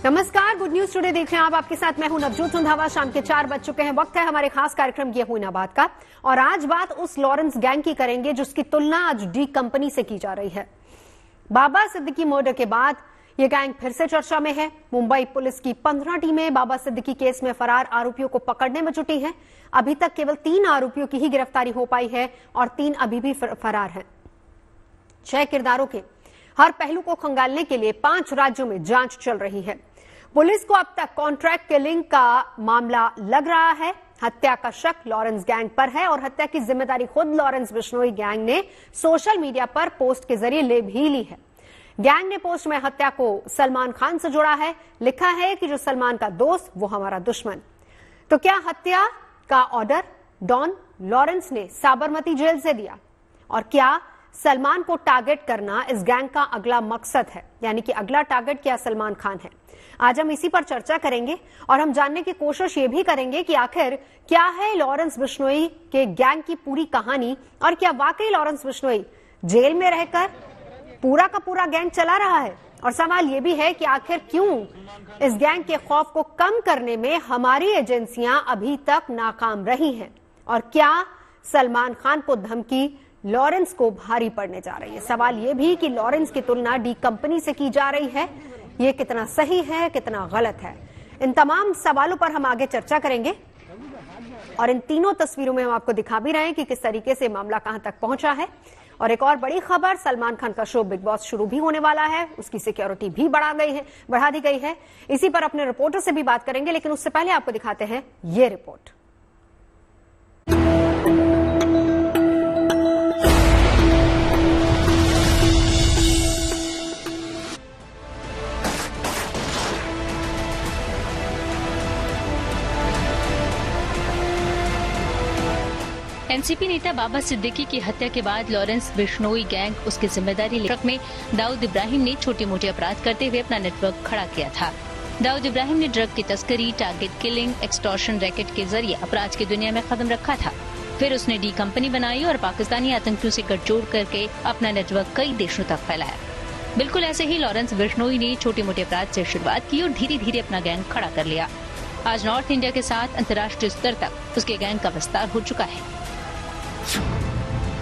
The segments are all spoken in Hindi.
नमस्कार, गुड न्यूज टुडे देख रहे हैं आप। आपके साथ मैं हूं नवजोत रंधावा। शाम के 4 बज चुके हैं। वक्त है हमारे खास कार्यक्रम ये हुई ना बात का। और आज बात उस लॉरेंस गैंग की करेंगे जिसकी तुलना आज डी कंपनी से की जा रही है। बाबा सिद्दीकी मर्डर के बाद ये गैंग फिर से चर्चा में है। मुंबई पुलिस की 15 टीमें बाबा सिद्दीकी केस में फरार आरोपियों को पकड़ने में जुटी हैं। अभी तक केवल 3 आरोपियों की ही गिरफ्तारी हो पाई है और 3 अभी भी फरार हैं। 6 किरदारों के हर पहलू को खंगालने के लिए 5 राज्यों में जांच चल रही है। पुलिस को अब तक कॉन्ट्रैक्ट किलिंग का मामला लग रहा है। हत्या का शक लॉरेंस गैंग पर है और हत्या की जिम्मेदारी खुद लॉरेंस बिश्नोई गैंग ने सोशल मीडिया पर पोस्ट के जरिए ले भी ली है। गैंग ने पोस्ट में हत्या को सलमान खान से जोड़ा है। लिखा है कि जो सलमान का दोस्त वो हमारा दुश्मन। तो क्या हत्या का ऑर्डर डॉन लॉरेंस ने साबरमती जेल से दिया? और क्या सलमान को टारगेट करना इस गैंग का अगला मकसद है, यानी कि अगला टारगेट क्या सलमान खान है? आज हम इसी पर चर्चा करेंगे और हम जानने की कोशिश ये भी करेंगे कि आखिर क्या है लॉरेंस बिश्नोई के गैंग की पूरी कहानी और क्या वाकई लॉरेंस बिश्नोई जेल में रहकर पूरा का पूरा गैंग चला रहा है। और सवाल यह भी है कि आखिर क्यों इस गैंग के खौफ को कम करने में हमारी एजेंसियां अभी तक नाकाम रही हैं और क्या सलमान खान को धमकी लॉरेंस को भारी पड़ने जा रही है। सवाल यह भी कि लॉरेंस की तुलना डी कंपनी से की जा रही है, ये कितना सही है, कितना गलत है। इन तमाम सवालों पर हम आगे चर्चा करेंगे और इन तीनों तस्वीरों में हम आपको दिखा भी रहे हैं कि किस तरीके से मामला कहां तक पहुंचा है। और एक और बड़ी खबर, सलमान खान का शो बिग बॉस शुरू भी होने वाला है, उसकी सिक्योरिटी भी बढ़ा दी गई है। इसी पर अपने रिपोर्टर से भी बात करेंगे, लेकिन उससे पहले आपको दिखाते हैं ये रिपोर्ट। एनसीपी नेता बाबा सिद्दीकी की हत्या के बाद लॉरेंस बिश्नोई गैंग उसकी जिम्मेदारी ट्रक में दाऊद इब्राहिम ने छोटे मोटे अपराध करते हुए अपना नेटवर्क खड़ा किया था। दाऊद इब्राहिम ने ड्रग की तस्करी, टारगेट किलिंग, एक्सटॉर्शन रैकेट के जरिए अपराध की दुनिया में कदम रखा था। फिर उसने डी कंपनी बनाई और पाकिस्तानी आतंकियों से गठजोड़ करके अपना नेटवर्क कई देशों तक फैलाया। बिल्कुल ऐसे ही लॉरेंस बिश्नोई ने छोटे मोटे अपराध से शुरुआत की और धीरे धीरे अपना गैंग खड़ा कर लिया। आज नॉर्थ इंडिया के साथ अंतर्राष्ट्रीय स्तर तक उसके गैंग का विस्तार हो चुका है।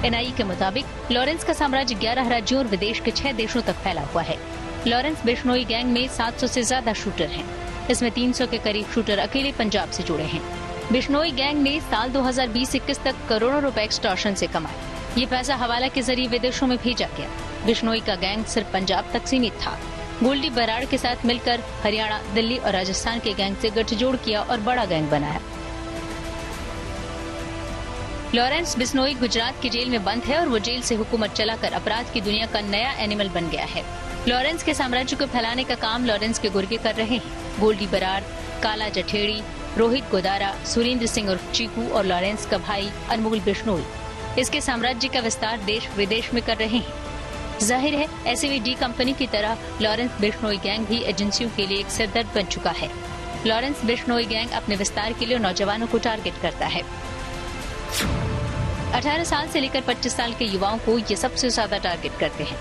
एनआईए के मुताबिक लॉरेंस का साम्राज्य 11 राज्यों और विदेश के 6 देशों तक फैला हुआ है। लॉरेंस बिश्नोई गैंग में 700 से ज्यादा शूटर हैं। इसमें 300 के करीब शूटर अकेले पंजाब से जुड़े हैं। बिश्नोई गैंग ने साल 2020-21 तक करोड़ों रुपए एक्सटॉर्शन से कमाए। ये पैसा हवाला के जरिए विदेशों में भेजा गया। बिश्नोई का गैंग सिर्फ पंजाब तक सीमित था। गोल्डी बराड़ के साथ मिलकर हरियाणा, दिल्ली और राजस्थान के गैंग से गठजोड़ किया और बड़ा गैंग बनाया। लॉरेंस बिश्नोई गुजरात की जेल में बंद है और वो जेल से हुकूमत चलाकर अपराध की दुनिया का नया एनिमल बन गया है। लॉरेंस के साम्राज्य को फैलाने का काम लॉरेंस के गुर्गे कर रहे हैं। गोल्डी बराड़, काला जठेड़ी, रोहित गोदारा, सुरेंद्र सिंह उर्फ चीकू और लॉरेंस का भाई अनमोल बिश्नोई इसके साम्राज्य का विस्तार देश विदेश में कर रहे हैं। जाहिर है ऐसे में डी कंपनी की तरह लॉरेंस बिश्नोई गैंग भी एजेंसियों के लिए एक सिरदर्द बन चुका है। लॉरेंस बिश्नोई गैंग अपने विस्तार के लिए नौजवानों को टारगेट करता है। 18 साल से लेकर 25 साल के युवाओं को ये सबसे ज्यादा टारगेट करते हैं।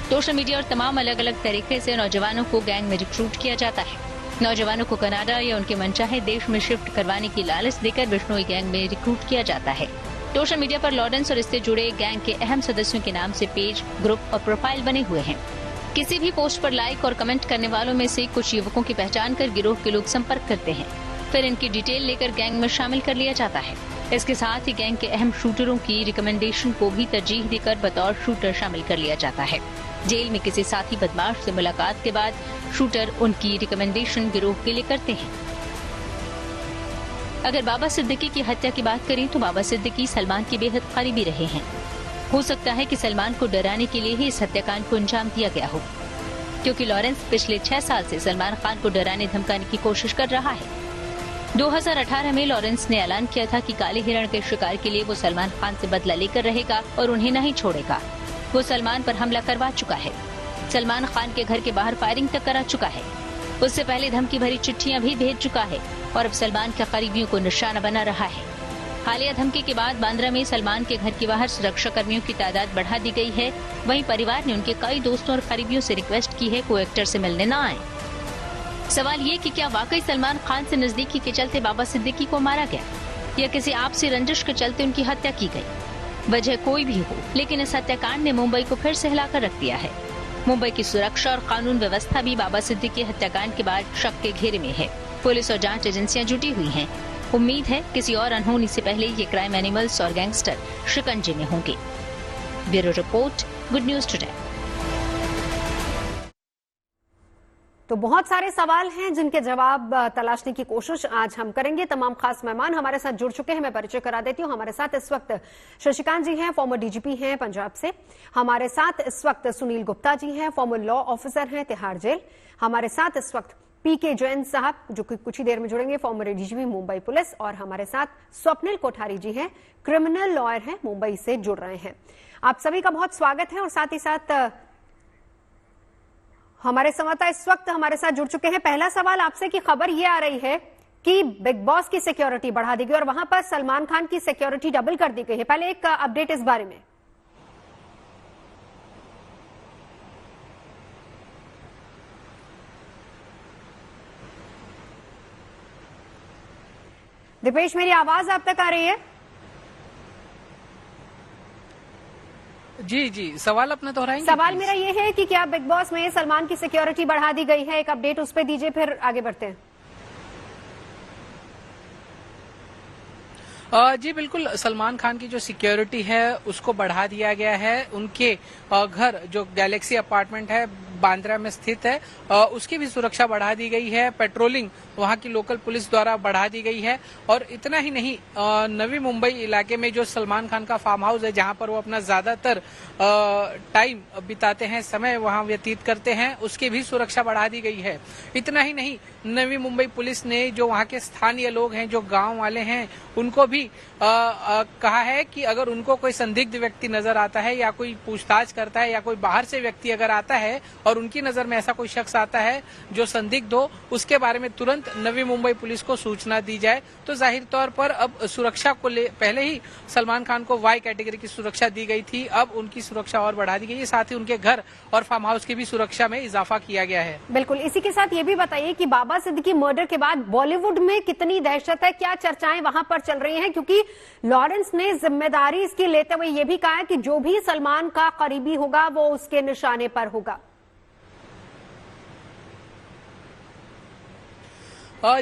सोशल मीडिया और तमाम अलग अलग तरीके से नौजवानों को गैंग में रिक्रूट किया जाता है। नौजवानों को कनाडा या उनके मनचाहे देश में शिफ्ट करवाने की लालच देकर बिश्नोई गैंग में रिक्रूट किया जाता है। सोशल मीडिया पर लॉरेंस और इससे जुड़े गैंग के अहम सदस्यों के नाम से पेज, ग्रुप और प्रोफाइल बने हुए हैं। किसी भी पोस्ट पर लाइक और कमेंट करने वालों में से कुछ युवकों की पहचान कर गिरोह के लोग संपर्क करते हैं। फिर इनकी डिटेल लेकर गैंग में शामिल कर लिया जाता है। इसके साथ ही गैंग के अहम शूटरों की रिकमेंडेशन को भी तरजीह देकर बतौर शूटर शामिल कर लिया जाता है। जेल में किसी साथी बदमाश से मुलाकात के बाद शूटर उनकी रिकमेंडेशन गिरोह के लिए करते हैं। अगर बाबा सिद्दीकी की हत्या की बात करें तो बाबा सिद्दीकी सलमान के बेहद करीबी रहे हैं। हो सकता है कि सलमान को डराने के लिए ही इस हत्याकांड को अंजाम दिया गया हो, क्योंकि लॉरेंस पिछले 6 साल से सलमान खान को डराने धमकाने की कोशिश कर रहा है। 2018 में लॉरेंस ने ऐलान किया था कि काले हिरण के शिकार के लिए वो सलमान खान से बदला लेकर रहेगा और उन्हें नहीं छोड़ेगा। वो सलमान पर हमला करवा चुका है। सलमान खान के घर के बाहर फायरिंग तक करा चुका है। उससे पहले धमकी भरी चिट्ठियां भी भेज चुका है और अब सलमान के करीबियों को निशाना बना रहा है। हालिया धमकी के बाद बांद्रा में सलमान के घर के बाहर सुरक्षा कर्मियों की तादाद बढ़ा दी गई है। वहीं परिवार ने उनके कई दोस्तों और करीबियों से रिक्वेस्ट की है को एक्टर से मिलने न आए। सवाल ये कि क्या वाकई सलमान खान से नजदीकी के चलते बाबा सिद्दीकी को मारा गया या किसी आपसी रंजिश के चलते उनकी हत्या की गई। वजह कोई भी हो, लेकिन इस हत्याकांड ने मुंबई को फिर से हिलाकर रख दिया है। मुंबई की सुरक्षा और कानून व्यवस्था भी बाबा सिद्दीकी हत्याकांड के बाद शक के घेरे में है। पुलिस और जांच एजेंसियां जुटी हुई हैं। उम्मीद है किसी और अनहोनी से पहले ये क्राइम एनिमल्स और गैंगस्टर शिकंजे में होंगे। Bureau report, good news today. तो बहुत सारे सवाल हैं जिनके जवाब तलाशने की कोशिश आज हम करेंगे। तमाम खास मेहमान हमारे साथ जुड़ चुके हैं। मैं परिचय करा देती हूं। हमारे साथ इस वक्त शशिकांत जी हैं, फॉर्मर डीजीपी हैं पंजाब से। हमारे साथ इस वक्त सुनील गुप्ता जी हैं, फॉर्मर लॉ ऑफिसर हैं तिहाड़ जेल। हमारे साथ इस वक्त पीके जैन साहब, जो कि कुछ ही देर में जुड़ेंगे, फॉर्मर डीजीपी मुंबई पुलिस। और हमारे साथ स्वप्निल कोठारी जी हैं, क्रिमिनल लॉयर हैं, मुंबई से जुड़ रहे हैं। आप सभी का बहुत स्वागत है। और साथ ही साथ हमारे संवाददाता इस वक्त हमारे साथ जुड़ चुके हैं। पहला सवाल आपसे कि खबर ये आ रही है कि बिग बॉस की सिक्योरिटी बढ़ा दी गई और वहां पर सलमान खान की सिक्योरिटी डबल कर दी गई है। पहले एक अपडेट इस बारे में। दीपेश, मेरी आवाज आप तक आ रही है? जी जी, सवाल अपना दोहराएंगे? सवाल मेरा ये है कि क्या बिग बॉस में सलमान की सिक्योरिटी बढ़ा दी गई है? एक अपडेट उस पर दीजिए, फिर आगे बढ़ते हैं। जी बिल्कुल, सलमान खान की जो सिक्योरिटी है उसको बढ़ा दिया गया है। उनके घर जो गैलेक्सी अपार्टमेंट है बांद्रा में स्थित है, उसकी भी सुरक्षा बढ़ा दी गई है। पेट्रोलिंग वहां की लोकल पुलिस द्वारा बढ़ा दी गई है। और इतना ही नहीं, नवी मुंबई इलाके में जो सलमान खान का फार्म हाउस है, जहां पर वो अपना ज्यादातर टाइम बिताते हैं, समय वहां व्यतीत करते हैं, उसकी भी सुरक्षा बढ़ा दी गई है। इतना ही नहीं, नवी मुंबई पुलिस ने जो वहां के स्थानीय लोग हैं, जो गांव वाले हैं, उनको भी कहा है कि अगर उनको कोई संदिग्ध व्यक्ति नजर आता है या कोई पूछताछ करता है या कोई बाहर से व्यक्ति अगर आता है और उनकी नजर में ऐसा कोई शख्स आता है जो संदिग्ध हो, उसके बारे में तुरंत नवी मुंबई पुलिस को सूचना दी जाए। तो जाहिर तौर पर अब सुरक्षा को पहले ही सलमान खान को वाई कैटेगरी की सुरक्षा दी गई थी, अब उनकी सुरक्षा और बढ़ा दी गई है। साथ ही उनके घर और फार्म हाउस की भी सुरक्षा में इजाफा किया गया है। बिल्कुल। इसी के साथ ये भी बताइए कि बाबा सिद्दीकी मर्डर के बाद बॉलीवुड में कितनी दहशत है, क्या चर्चाएं वहां पर चल रही हैं? क्योंकि लॉरेंस ने जिम्मेदारी इसकी लेते हुए ये भी कहा है कि जो भी सलमान का करीबी होगा वो उसके निशाने पर होगा।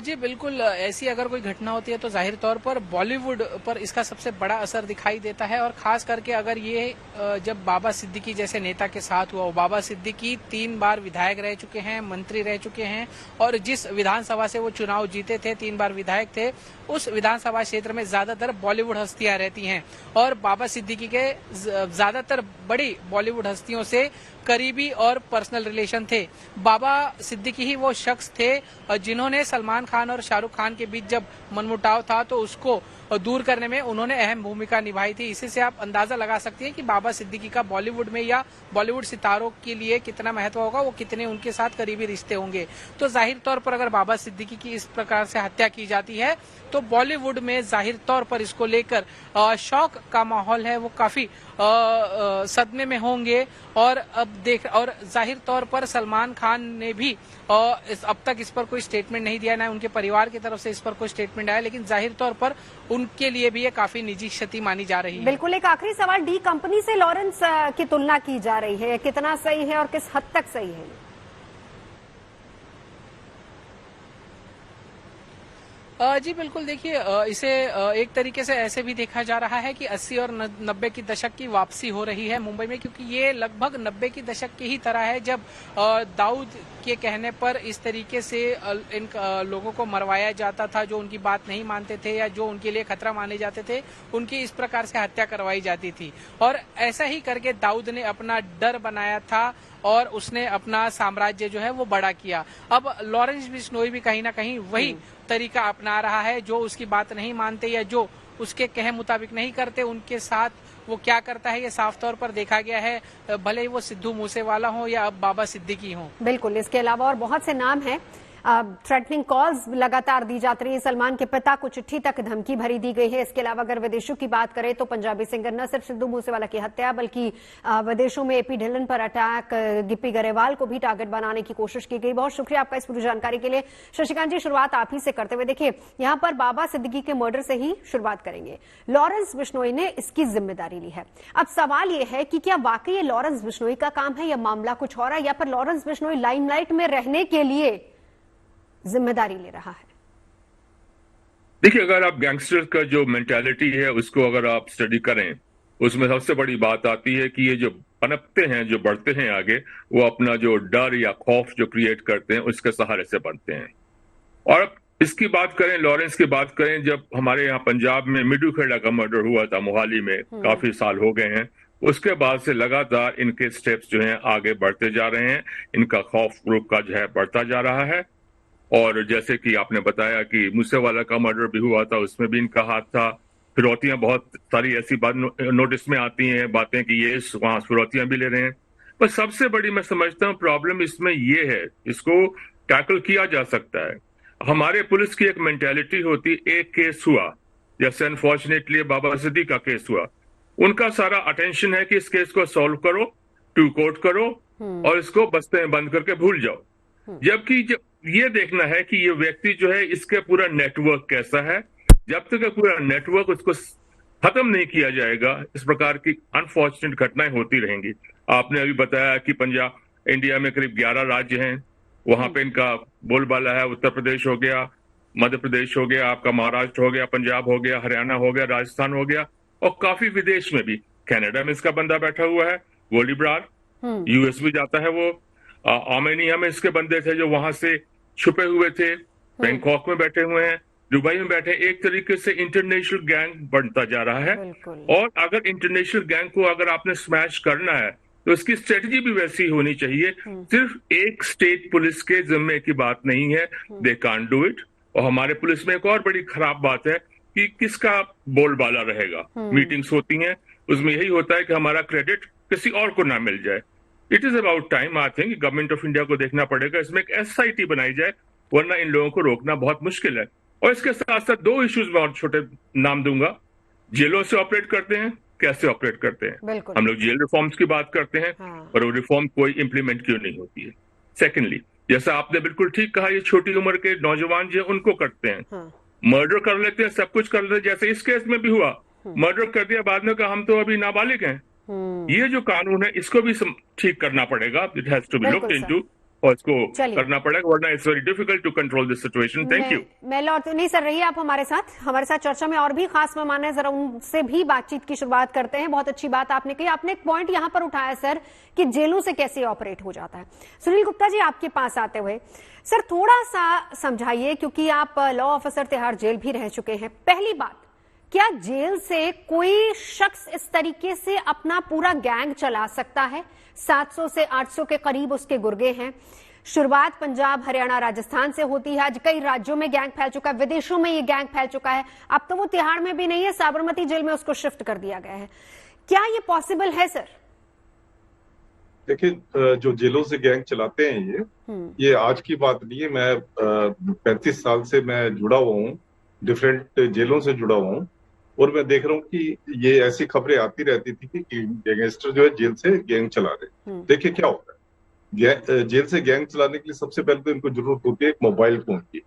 जी बिल्कुल, ऐसी अगर कोई घटना होती है तो जाहिर तौर पर बॉलीवुड पर इसका सबसे बड़ा असर दिखाई देता है। और खास करके अगर ये जब बाबा सिद्दीकी जैसे नेता के साथ हुआ, बाबा सिद्दीकी 3 बार विधायक रह चुके हैं, मंत्री रह चुके हैं, और जिस विधानसभा से वो चुनाव जीते थे, 3 बार विधायक थे, उस विधानसभा क्षेत्र में ज्यादातर बॉलीवुड हस्तियां रहती हैं। और बाबा सिद्दीकी के ज्यादातर बड़ी बॉलीवुड हस्तियों से करीबी और पर्सनल रिलेशन थे। बाबा सिद्दीकी ही वो शख्स थे जिन्होंने सलमान खान और शाहरुख खान के बीच जब मनमुटाव था तो उसको दूर करने में उन्होंने अहम भूमिका निभाई थी। इसी से आप अंदाजा लगा सकते हैं कि बाबा सिद्दीकी का बॉलीवुड में या बॉलीवुड सितारों के लिए कितना महत्व होगा, वो कितने उनके साथ करीबी रिश्ते होंगे। तो जाहिर तौर पर अगर बाबा सिद्दीकी की इस प्रकार से हत्या की जाती है तो बॉलीवुड में जाहिर तौर पर इसको लेकर शौक का माहौल है, वो काफी सदमे में होंगे। और और जाहिर तौर पर सलमान खान ने भी अब तक इस पर कोई स्टेटमेंट नहीं दिया, ना उनके परिवार की तरफ से इस पर कोई स्टेटमेंट आया, लेकिन जाहिर तौर पर उनके लिए भी ये काफी निजी क्षति मानी जा रही है। बिल्कुल। एक आखिरी सवाल, डी कंपनी से लॉरेंस की तुलना की जा रही है, कितना सही है और किस हद तक सही है? जी बिल्कुल, देखिए इसे एक तरीके से ऐसे भी देखा जा रहा है कि 80 और 90 की दशक की वापसी हो रही है मुंबई में, क्योंकि ये लगभग 90 की दशक की ही तरह है जब दाऊद के कहने पर इस तरीके से इन लोगों को मरवाया जाता था जो उनकी बात नहीं मानते थे या जो उनके लिए खतरा माने जाते थे, उनकी इस प्रकार से हत्या करवाई जाती थी। और ऐसा ही करके दाऊद ने अपना डर बनाया था और उसने अपना साम्राज्य जो है वो बड़ा किया। अब लॉरेंस बिश्नोई भी कहीं ना कहीं वही तरीका अपना रहा है, जो उसकी बात नहीं मानते या जो उसके कहे मुताबिक नहीं करते, उनके साथ वो क्या करता है ये साफ तौर पर देखा गया है, भले ही वो सिद्धू मूसेवाला हो या अब बाबा सिद्दीकी हो। बिल्कुल। इसके अलावा और बहुत से नाम हैं थ्रेटनिंग कॉल्स लगातार दी जाती रही है। सलमान के पिता को चिट्ठी तक धमकी भरी दी गई है। इसके अलावा अगर विदेशों की बात करें तो पंजाबी सिंगर न सिर्फ सिद्धू मूसेवाला की हत्या बल्कि विदेशों में एपी ढिल्लन पर अटैक, गिप्पी गरेवाल को भी टारगेट बनाने की कोशिश की गई। बहुत शुक्रिया आपका इस पूरी जानकारी के लिए। शशिकांत जी, शुरुआत आप ही से करते हुए, देखिए यहां पर बाबा सिद्दीकी के मर्डर से ही शुरुआत करेंगे। लॉरेंस बिश्नोई ने इसकी जिम्मेदारी ली है। अब सवाल यह है कि क्या वाकई ये लॉरेंस बिश्नोई का काम है या मामला कुछ और है, या फिर लॉरेंस बिश्नोई लाइमलाइट में रहने के लिए जिम्मेदारी ले रहा है? देखिए, अगर आप गैंगस्टर का जो मेंटालिटी है उसको अगर आप स्टडी करें, उसमें सबसे बड़ी बात आती है कि ये जो पनपते हैं, जो बढ़ते हैं आगे, वो अपना जो डर या खौफ जो क्रिएट करते हैं उसके सहारे से बनते हैं। और अब इसकी बात करें, लॉरेंस की बात करें, जब हमारे यहाँ पंजाब में मिड्डू खेड़ा का मर्डर हुआ था मोहाली में, काफी साल हो गए हैं, उसके बाद से लगातार इनके स्टेप्स जो हैं आगे बढ़ते जा रहे हैं। इनका खौफ ग्रुप का जो है बढ़ता जा रहा है। और जैसे कि आपने बताया कि मूसेवाला का मर्डर भी हुआ था, उसमें भी इनका हाथ था। फिरौतियां बहुत सारी ऐसी बात नोटिस में आती हैं, बातें कि ये वहां फिरौतियां भी ले रहे हैं। पर सबसे बड़ी मैं समझता हूँ प्रॉब्लम इसमें ये है, इसको टैकल किया जा सकता है। हमारे पुलिस की एक मेंटेलिटी होती, एक केस हुआ, जैसे अनफॉर्चुनेटली बाबा सिद्दीकी का केस हुआ, उनका सारा अटेंशन है कि इस केस को सॉल्व करो, टू कोर्ट करो और इसको बस्ते में बंद करके भूल जाओ। जबकि ये देखना है कि ये व्यक्ति जो है, इसके पूरा नेटवर्क कैसा है। जब तक पूरा नेटवर्क उसको खत्म नहीं किया जाएगा, इस प्रकार की अनफॉर्चुनेट घटनाएं होती रहेंगी। आपने अभी बताया कि पंजाब, इंडिया में करीब 11 राज्य हैं, वहां पे इनका बोलबाला है। उत्तर प्रदेश हो गया, मध्य प्रदेश हो गया, आपका महाराष्ट्र हो गया, पंजाब हो गया, हरियाणा हो गया, राजस्थान हो गया, और काफी विदेश में भी। कनाडा में इसका बंदा बैठा हुआ है, वो लिब्रार, यूएस भी जाता है वो। आर्मेनिया में इसके बंदे थे जो वहां से छुपे हुए थे, बैंकॉक में बैठे हुए हैं, दुबई में बैठे। एक तरीके से इंटरनेशनल गैंग बनता जा रहा है। और अगर इंटरनेशनल गैंग को अगर आपने स्मैश करना है तो इसकी स्ट्रेटजी भी वैसी होनी चाहिए। सिर्फ एक स्टेट पुलिस के जिम्मे की बात नहीं है, दे कांट डू इट। और हमारे पुलिस में एक और बड़ी खराब बात है कि किसका बोलबाला रहेगा। मीटिंग्स होती हैं, उसमें यही होता है कि हमारा क्रेडिट किसी और को ना मिल जाए। It is about time, I think government of India को देखना पड़ेगा, इसमें एक SIT बनाई जाए, वरना इन लोगों को रोकना बहुत मुश्किल है। और इसके साथ साथ 2 इश्यूज में और छोटे नाम दूंगा। जेलों से ऑपरेट करते हैं, कैसे ऑपरेट करते हैं। हम लोग जेल रिफॉर्म्स की बात करते हैं, पर वो रिफॉर्म कोई इंप्लीमेंट क्यों नहीं होती है। सेकेंडली, जैसा आपने बिल्कुल ठीक कहा, ये छोटी उम्र के नौजवान जो है उनको करते हैं, मर्डर कर लेते हैं, सब कुछ कर लेते हैं। जैसे इस केस में भी हुआ, मर्डर कर दिया, बाद में कहा हम तो अभी नाबालिग हैं। ये जो कानून है इसको भी ठीक करना पड़ेगा। It has to be looked into, और इसको करना पड़ेगा, वरना it's very difficult to control this situation. Thank you. मैं लौट नहीं सर, रहिए आप हमारे साथ चर्चा में और भी खास मेहमान है, जरा उनसे भी बातचीत की शुरुआत करते हैं। बहुत अच्छी बात आपने कही। आपने एक पॉइंट यहां पर उठाया सर कि जेलों से कैसे ऑपरेट हो जाता है। सुनील गुप्ता जी, आपके पास आते हुए सर थोड़ा सा समझाइए, क्योंकि आप लॉ ऑफिसर तिहाड़ जेल भी रह चुके हैं। पहली बात, क्या जेल से कोई शख्स इस तरीके से अपना पूरा गैंग चला सकता है? 700 से 800 के करीब उसके गुर्गे हैं। शुरुआत पंजाब, हरियाणा, राजस्थान से होती है। आज कई राज्यों में गैंग फैल चुका है, विदेशों में ये गैंग फैल चुका है। अब तो वो तिहाड़ में भी नहीं है, साबरमती जेल में उसको शिफ्ट कर दिया गया है। क्या ये पॉसिबल है सर? देखिए, जो जेलों से गैंग चलाते हैं ये आज की बात नहीं है। मैं 35 साल से मैं जुड़ा हुआ हूँ, डिफरेंट जेलों से जुड़ा हुआ हूँ, और मैं देख रहा हूँ कि ये ऐसी खबरें आती रहती थी कि गैंगस्टर जो है जेल से गैंग चला रहे। देखिए क्या होता है, जेल से गैंग चलाने के लिए सबसे पहले तो इनको जरूरत होती है एक मोबाइल फोन की।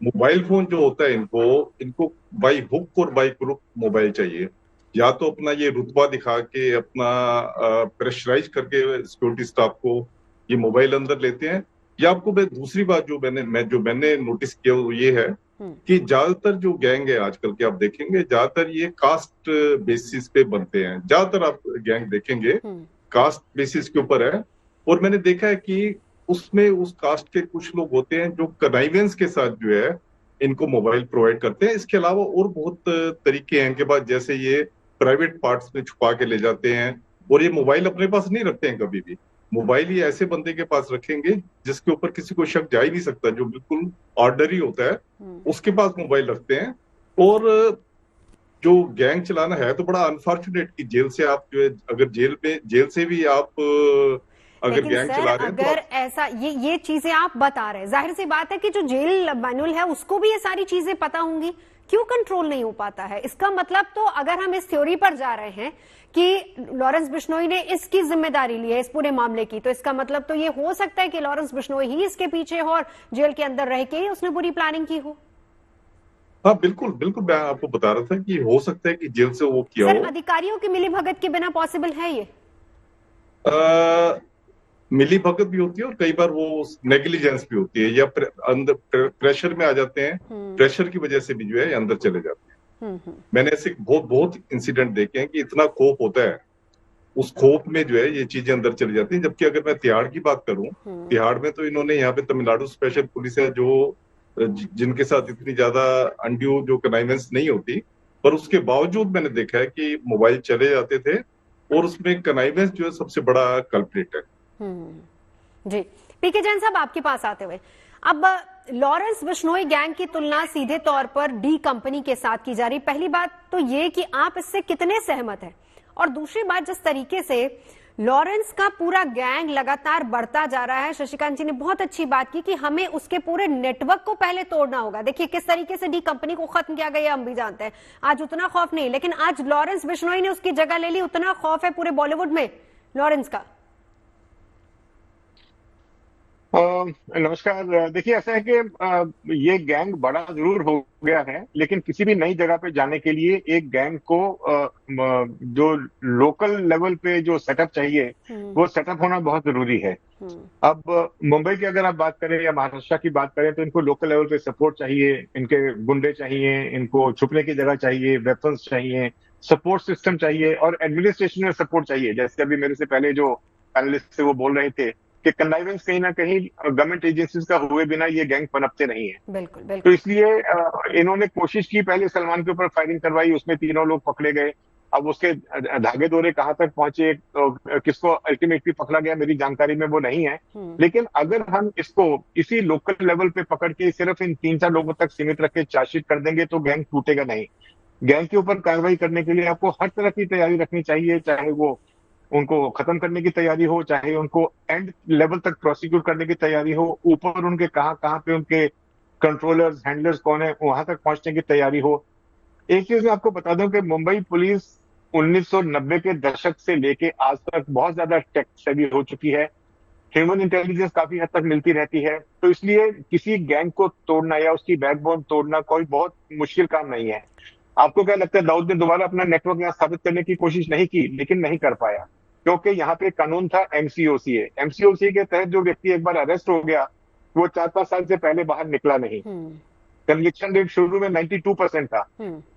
मोबाइल फोन जो होता है, इनको बाई हुक और बाई क्रुक मोबाइल चाहिए। या तो अपना ये रुतबा दिखा के, अपना प्रेशराइज करके सिक्योरिटी स्टाफ को ये मोबाइल अंदर लेते हैं। या आपको मैं दूसरी बात जो मैंने नोटिस किया वो ये है कि ज्यादातर जो गैंग है आजकल के, आप देखेंगे ज्यादातर ये कास्ट बेसिस पे बनते हैं। ज्यादातर आप गैंग देखेंगे कास्ट बेसिस के ऊपर है। और मैंने देखा है कि उसमें उस कास्ट के कुछ लोग होते हैं जो कनाइवेंस के साथ जो है इनको मोबाइल प्रोवाइड करते हैं। इसके अलावा और बहुत तरीके हैं इनके पास, जैसे ये प्राइवेट पार्ट्स में छुपा के ले जाते हैं, और ये मोबाइल अपने पास नहीं रखते हैं कभी भी। मोबाइल ये ऐसे बंदे के पास रखेंगे जिसके ऊपर किसी को शक जा ही नहीं सकता, जो बिल्कुल ऑर्डर ही होता है, उसके पास मोबाइल रखते हैं। और जो गैंग चलाना है तो बड़ा अनफॉर्चुनेट कि जेल से आप जो है, अगर जेल से भी आप अगर लेकिन गैंग सर चला रहे हैं तो अगर ऐसा ये चीजें आप बता रहे हैं, जाहिर सी बात है कि जो जेल मैनुअल है उसको भी ये सारी चीजें पता होंगी, क्यों कंट्रोल नहीं हो पाता है? इसका मतलब तो अगर हम इस थ्योरी पर जा रहे हैं कि लॉरेंस बिश्नोई ने इसकी जिम्मेदारी ली है इस पूरे मामले की, तो इसका मतलब तो ये हो सकता है कि लॉरेंस बिश्नोई ही इसके पीछे हो और जेल के अंदर रह के ही उसने बुरी प्लानिंग की हो। हाँ बिल्कुल बिल्कुल, मैं आपको बता रहा था कि हो सकता है कि जेल से वो किया सर हो। अधिकारियों की मिलीभगत के बिना पॉसिबल है ये? मिली भगत भी होती है और कई बार वो नेग्लिजेंस भी होती है, या अंदर प्रेशर में आ जाते हैं, प्रेशर की वजह से भी जो है अंदर चले जाते हैं। मैंने ऐसे बहुत बहुत इंसिडेंट देखे हैं कि इतना खौफ होता है, उस खौफ में जो है ये चीजें अंदर चली जाती हैं। जबकि अगर मैं तिहाड़ की बात करूं, तिहाड़ में तो इन्होंने यहाँ पे तमिलनाडु स्पेशल पुलिस है जो जिनके साथ इतनी ज्यादा अनड्यू जो कनाइवेंस नहीं होती, पर उसके बावजूद मैंने देखा है कि मोबाइल चले जाते थे और उसमें कनाइवेंस जो है सबसे बड़ा कल्प्रिट है। जी, पीके जैन साहब आपके पास आते हुए, अब लॉरेंस बिश्नोई गैंग की तुलना सीधे तौर पर डी कंपनी के साथ की जा रही। पहली बात तो ये कि आप इससे कितने सहमत हैं, और दूसरी बात जिस तरीके से लॉरेंस का पूरा गैंग लगातार बढ़ता जा रहा है, शशिकांत जी ने बहुत अच्छी बात की कि हमें उसके पूरे नेटवर्क को पहले तोड़ना होगा। देखिए किस तरीके से डी कंपनी को खत्म किया गया हम भी जानते हैं, आज उतना खौफ नहीं, लेकिन आज लॉरेंस बिश्नोई ने उसकी जगह ले ली, उतना खौफ है पूरे बॉलीवुड में लॉरेंस का। नमस्कार। देखिए ऐसा है कि ये गैंग बड़ा जरूर हो गया है, लेकिन किसी भी नई जगह पे जाने के लिए एक गैंग को जो लोकल लेवल पे जो सेटअप चाहिए वो सेटअप होना बहुत जरूरी है। अब मुंबई की अगर आप बात करें या महाराष्ट्र की बात करें तो इनको लोकल लेवल पे सपोर्ट चाहिए, इनके गुंडे चाहिए, इनको छुपने की जगह चाहिए, वेपन्स चाहिए, सपोर्ट सिस्टम चाहिए और एडमिनिस्ट्रेशन में सपोर्ट चाहिए। जैसे अभी मेरे से पहले जो पैनलिस्ट थे वो बोल रहे थे कि कन्नाइवेंस कहीं ना कहीं गवर्नमेंट एजेंसीज का हुए बिना ये गैंग पनपते नहीं है। बिल्कुल बिल्कुल। तो इसलिए इन्होंने कोशिश की, पहले सलमान के ऊपर फायरिंग करवाई, उसमें 3 लोग पकड़े गए। अब उसके धागे दौरे कहाँ तक पहुंचे, किसको अल्टीमेटली पकड़ा गया मेरी जानकारी में वो नहीं है, लेकिन अगर हम इसको इसी लोकल लेवल पे पकड़ के सिर्फ इन 3-4 लोगों तक सीमित रख के चार्जशीट कर देंगे तो गैंग टूटेगा नहीं। गैंग के ऊपर कार्रवाई करने के लिए आपको हर तरह की तैयारी रखनी चाहिए, चाहे वो उनको खत्म करने की तैयारी हो, चाहे उनको एंड लेवल तक प्रोसिक्यूट करने की तैयारी हो, ऊपर उनके कहाँ पे उनके कंट्रोलर्स हैंडलर्स कौन है वहां तक पहुंचने की तैयारी हो। एक चीज मैं आपको बता दूं कि मुंबई पुलिस 1990 के दशक से लेके आज तक बहुत ज्यादा टेक सेवी हो चुकी है, ह्यूमन इंटेलिजेंस काफी हद तक मिलती रहती है, तो इसलिए किसी गैंग को तोड़ना या उसकी बैकबोन तोड़ना कोई बहुत मुश्किल काम नहीं है। आपको क्या लगता है दाऊद ने दोबारा अपना नेटवर्क यहाँ स्थापित करने की कोशिश नहीं की, लेकिन नहीं कर पाया क्योंकि यहाँ पे कानून था एमसीओसीए। एमसीओसीए के तहत जो व्यक्ति एक बार अरेस्ट हो गया वो 4-5 साल से पहले बाहर निकला नहीं। कन्विक्शन रेट शुरू में 92% था,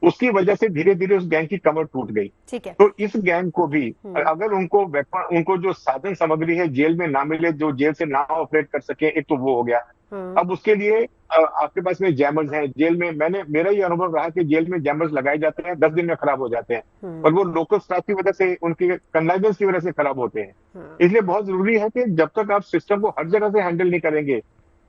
उसकी वजह से धीरे धीरे उस गैंग की कमर टूट गई। ठीक है। तो इस गैंग को भी अगर उनको वेपन, उनको जो साधन सामग्री है जेल में ना मिले, जो जेल से ना ऑपरेट कर सके, एक तो वो हो गया। अब उसके लिए आपके पास में जैमर्स हैं जेल में। मेरा ये अनुभव रहा कि जेल में जैमर्स लगाए जाते हैं, 10 दिन में खराब हो जाते हैं और वो लोकल स्टाफ की वजह से, उनकी कन्नाइवेंस की वजह से खराब होते हैं। इसलिए बहुत जरूरी है कि जब तक आप सिस्टम को हर जगह से हैंडल नहीं करेंगे,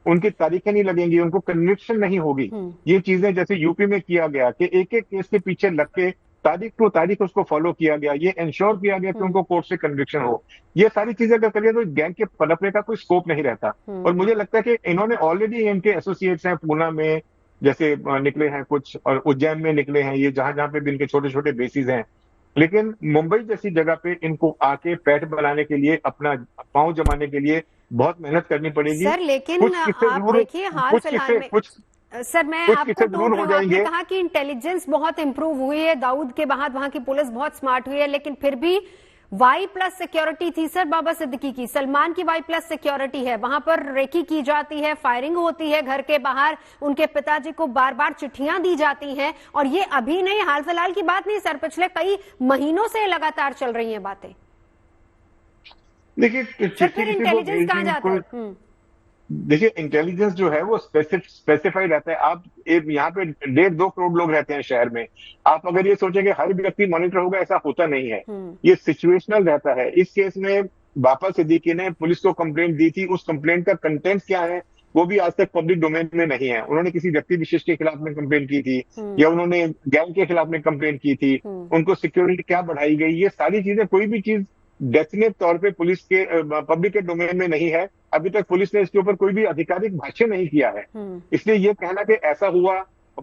उनकी तारीखें नहीं लगेंगी, उनको कन्विक्शन नहीं होगी, ये चीजें जैसे यूपी में किया गया कि एक एक केस के पीछे लग के तारीख टू तारीख उसको फॉलो किया गया, ये इंश्योर किया गया कि उनको कोर्ट से कन्विक्शन हो, ये सारी चीजें अगर करिए तो गैंग के पनपने का कोई स्कोप नहीं रहता। और मुझे लगता है कि इन्होंने ऑलरेडी इनके एसोसिएट्स हैं, पूना में जैसे निकले हैं कुछ और उज्जैन में निकले हैं, ये जहां जहां पे भी इनके छोटे छोटे बेसिस हैं, लेकिन मुंबई जैसी जगह पे इनको आके पैठ बनाने के लिए, अपना पांव जमाने के लिए बहुत मेहनत करनी पड़ेगी। सर लेकिन आप देखिए हाल फिलहाल में सर मैं आपको टोक रही हूं, आपने कहा कि इंटेलिजेंस बहुत इंप्रूव हुई है, दाऊद के बाद वहां की पुलिस बहुत स्मार्ट हुई है, लेकिन फिर भी Y+ सिक्योरिटी थी सर बाबा सिद्दीकी की, सलमान की Y+ सिक्योरिटी है, वहां पर रेकी की जाती है, फायरिंग होती है घर के बाहर, उनके पिताजी को बार बार चिट्ठियां दी जाती हैं, और ये अभी नहीं, हाल फिलहाल की बात नहीं सर, पिछले कई महीनों से लगातार चल रही हैं बातें। देखिए फिर इंटेलिजेंस कहां जाता है? देखिए इंटेलिजेंस जो है वो स्पेसिफाइड रहता है। आप यहाँ पे 1.5-2 करोड़ लोग रहते हैं शहर में, आप अगर ये सोचेंगे हर व्यक्ति मॉनिटर होगा, ऐसा होता नहीं है, ये सिचुएशनल रहता है। इस केस में बाबा सिद्दीकी ने पुलिस को कंप्लेंट दी थी, उस कंप्लेंट का कंटेंट क्या है वो भी आज तक पब्लिक डोमेन में नहीं है। उन्होंने किसी व्यक्ति विशेष के खिलाफ में कंप्लेंट की थी या उन्होंने गैंग के खिलाफ में कंप्लेंट की थी, उनको सिक्योरिटी क्या बढ़ाई गई, ये सारी चीजें, कोई भी चीज डेफिनेट तौर पे पुलिस के पब्लिक के डोमेन में नहीं है। अभी तक पुलिस ने इसके ऊपर कोई भी आधिकारिक भाष्य नहीं किया है। इसलिए ये कहना कि ऐसा हुआ,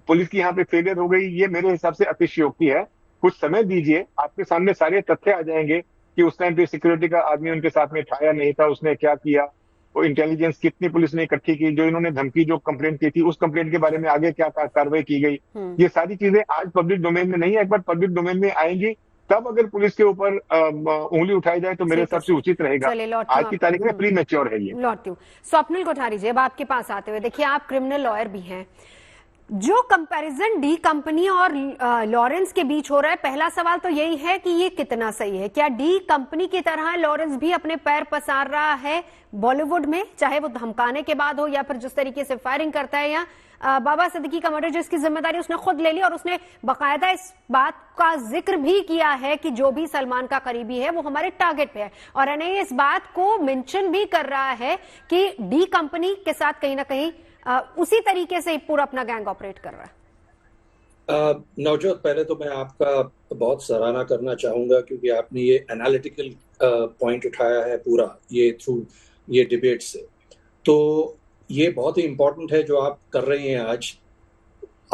पुलिस की यहाँ पे फेलियर हो गई, ये मेरे हिसाब से अतिशयोक्ति है। कुछ समय दीजिए, आपके सामने सारे तथ्य आ जाएंगे कि उस टाइम पे सिक्योरिटी का आदमी उनके साथ में था या नहीं था, उसने क्या किया, वो इंटेलिजेंस कितनी पुलिस ने इकट्ठी की, जो इन्होंने धमकी जो कंप्लेंट की थी उस कंप्लेंट के बारे में आगे क्या कार्रवाई की गई। ये सारी चीजें आज पब्लिक डोमेन में नहीं है। एक बार पब्लिक डोमेन में आएंगी तब अगर पुलिस के ऊपर उंगली उठाई जाए तो मेरे हिसाब से उचित रहेगा। आज की तारीख में प्री मैच्योर है ये। लौटती हूँ स्वप्निल कोठारी जी, अब आपके पास आते हुए, देखिए आप क्रिमिनल लॉयर भी हैं। जो कंपैरिजन डी कंपनी और लॉरेंस के बीच हो रहा है, पहला सवाल तो यही है कि ये कितना सही है। क्या डी कंपनी की तरह लॉरेंस भी अपने पैर पसार रहा है बॉलीवुड में, चाहे वो धमकाने के बाद हो या फिर जिस तरीके से फायरिंग करता है, या बाबा सिद्दीकी का मर्डर जिसकी जिम्मेदारी उसने खुद ले ली और उसने बाकायदा इस बात का जिक्र भी किया है कि जो भी सलमान का करीबी है वो हमारे टारगेट पे है, और एनआईए इस बात को मेंशन भी कर रहा है कि डी कंपनी के साथ कहीं ना कहीं उसी तरीके से पूरा अपना गैंग ऑपरेट कर रहा है। नवजोत, पहले तो मैं आपका बहुत सराहना करना चाहूंगा क्योंकि आपने ये एनालिटिकल पॉइंट उठाया है पूरा ये थ्रू ये डिबेट से, तो ये बहुत ही इम्पोर्टेंट है जो आप कर रहे हैं आज।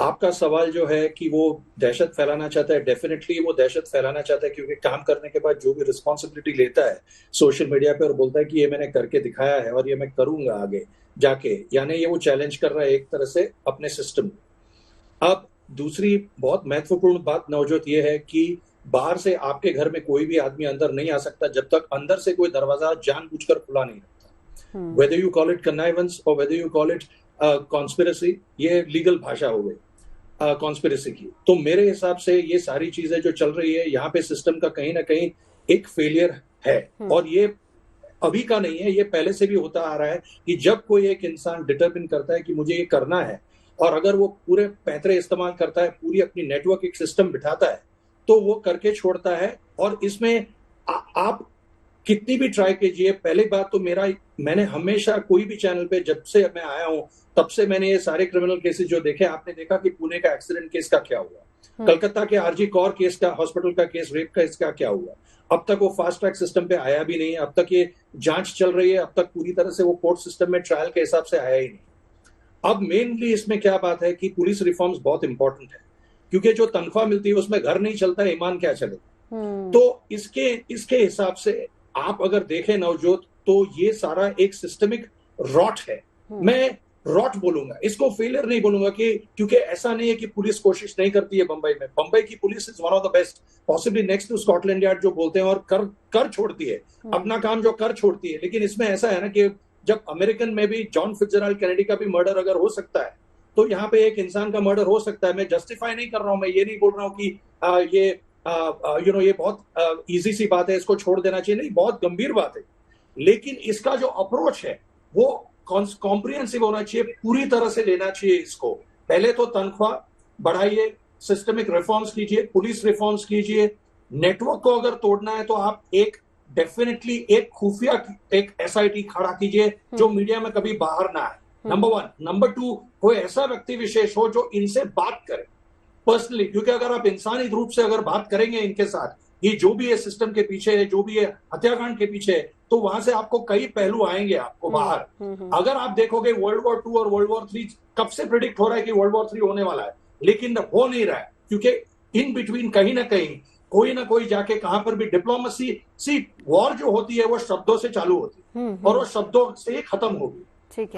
आपका सवाल जो है कि वो दहशत फैलाना चाहता है, डेफिनेटली वो दहशत फैलाना चाहता है क्योंकि काम करने के बाद जो भी रिस्पॉन्सिबिलिटी लेता है सोशल मीडिया पे और बोलता है कि ये मैंने करके दिखाया है और ये मैं करूंगा आगे जाके, यानी ये वो चैलेंज कर रहा है एक तरह से अपने सिस्टम में। अब दूसरी बहुत महत्वपूर्ण बात नवजोत ये है कि बाहर से आपके घर में कोई भी आदमी अंदर नहीं आ सकता जब तक अंदर से कोई दरवाजा जानबूझकर खुला नहीं रहता। वेदर यू कॉल इट कन्नाइवेंस और whether you call it conspiracy, ये लीगल भाषा हो गई कॉन्स्पिरेसी की। तो मेरे हिसाब से ये सारी चीजें जो चल रही है यहाँ पे सिस्टम का कहीं ना कहीं एक फेलियर है, और ये अभी का नहीं है, ये पहले से भी होता आ रहा है कि जब कोई एक इंसान डिटरमिन करता है कि मुझे ये करना है और अगर वो पूरे पैतरे इस्तेमाल करता है, पूरी अपनी नेटवर्क एक सिस्टम बिठाता है, तो वो करके छोड़ता है। और इसमें आप कितनी भी ट्राई कीजिए, पहली बात तो मैंने हमेशा कोई भी चैनल पे जब से मैं आया हूं तब से मैंने ये सारे क्रिमिनल केसेस जो देखे, आपने देखा कि पुणे का एक्सीडेंट केस का क्या हुआ, कलकत्ता के आरजी कौर केस का, हॉस्पिटल का केस, रेप का इसका क्या हुआ, अब तक वो फास्ट ट्रैक सिस्टम पे आया भी नहीं है, अब तक ये जांच चल रही है, अब तक पूरी तरह से वो कोर्ट सिस्टम में ट्रायल के हिसाब से आया ही नहीं। अब मेनली इसमें क्या बात है कि पुलिस रिफॉर्म्स बहुत इंपॉर्टेंट है क्योंकि जो तनख्वाह मिलती है उसमें घर नहीं चलता है, ईमान क्या चलेगा। तो इसके हिसाब से आप अगर देखें नवजोत, तो ये सारा एक सिस्टमिक रॉट है। मैं रॉट बोलूंगा, इसको फेलियर नहीं बोलूंगा कि क्योंकि ऐसा नहीं है कि पुलिस कोशिश नहीं करती है बंबई में। बंबई की police is one of the best, possibly next to Scotland Yard जो बोलते हैं, और कर छोड़ती है अपना काम, जो कर छोड़ती है। लेकिन इसमें ऐसा है ना कि जब अमेरिकन में भी जॉन फिट्जजेराल्ड कैनेडी का भी मर्डर अगर हो सकता है तो यहाँ पे एक इंसान का मर्डर हो सकता है। मैं जस्टिफाई नहीं कर रहा हूं, मैं ये नहीं बोल रहा हूँ कि ये बहुत इजी सी बात है, इसको छोड़ देना चाहिए, नहीं, बहुत गंभीर बात है। लेकिन इसका जो अप्रोच है वो कॉम्प्रिहेंसिव होना चाहिए, पूरी तरह से लेना चाहिए इसको। पहले तो तनख्वाह बढ़ाइए, सिस्टमिक रिफॉर्म्स कीजिए, पुलिस रिफॉर्म्स कीजिए। नेटवर्क को अगर तोड़ना है तो आप डेफिनेटली एक खुफिया एक एसआईटी खड़ा कीजिए जो मीडिया में कभी बाहर ना आए, नंबर 1। नंबर 2, कोई ऐसा व्यक्ति विशेष हो जो इनसे बात करे पर्सनली, क्योंकि अगर आप इंसानी रूप से अगर बात करेंगे इनके साथ, ये जो भी है सिस्टम के पीछे है, जो भी है हत्याकांड के पीछे है, तो वहां से आपको कई पहलू आएंगे आपको बाहर। अगर आप देखोगे वर्ल्ड वॉर 2 और वर्ल्ड वॉर 3 कब से प्रिडिक्ट हो रहा है कि वर्ल्ड वॉर 3 होने वाला है, लेकिन हो नहीं रहा है क्योंकि इन बिटवीन कहीं ना कहीं कोई ना कोई जाके कहां पर भी डिप्लोमेसी वॉर जो होती है वो शब्दों से चालू होती है और वो शब्दों से ही खत्म होगी।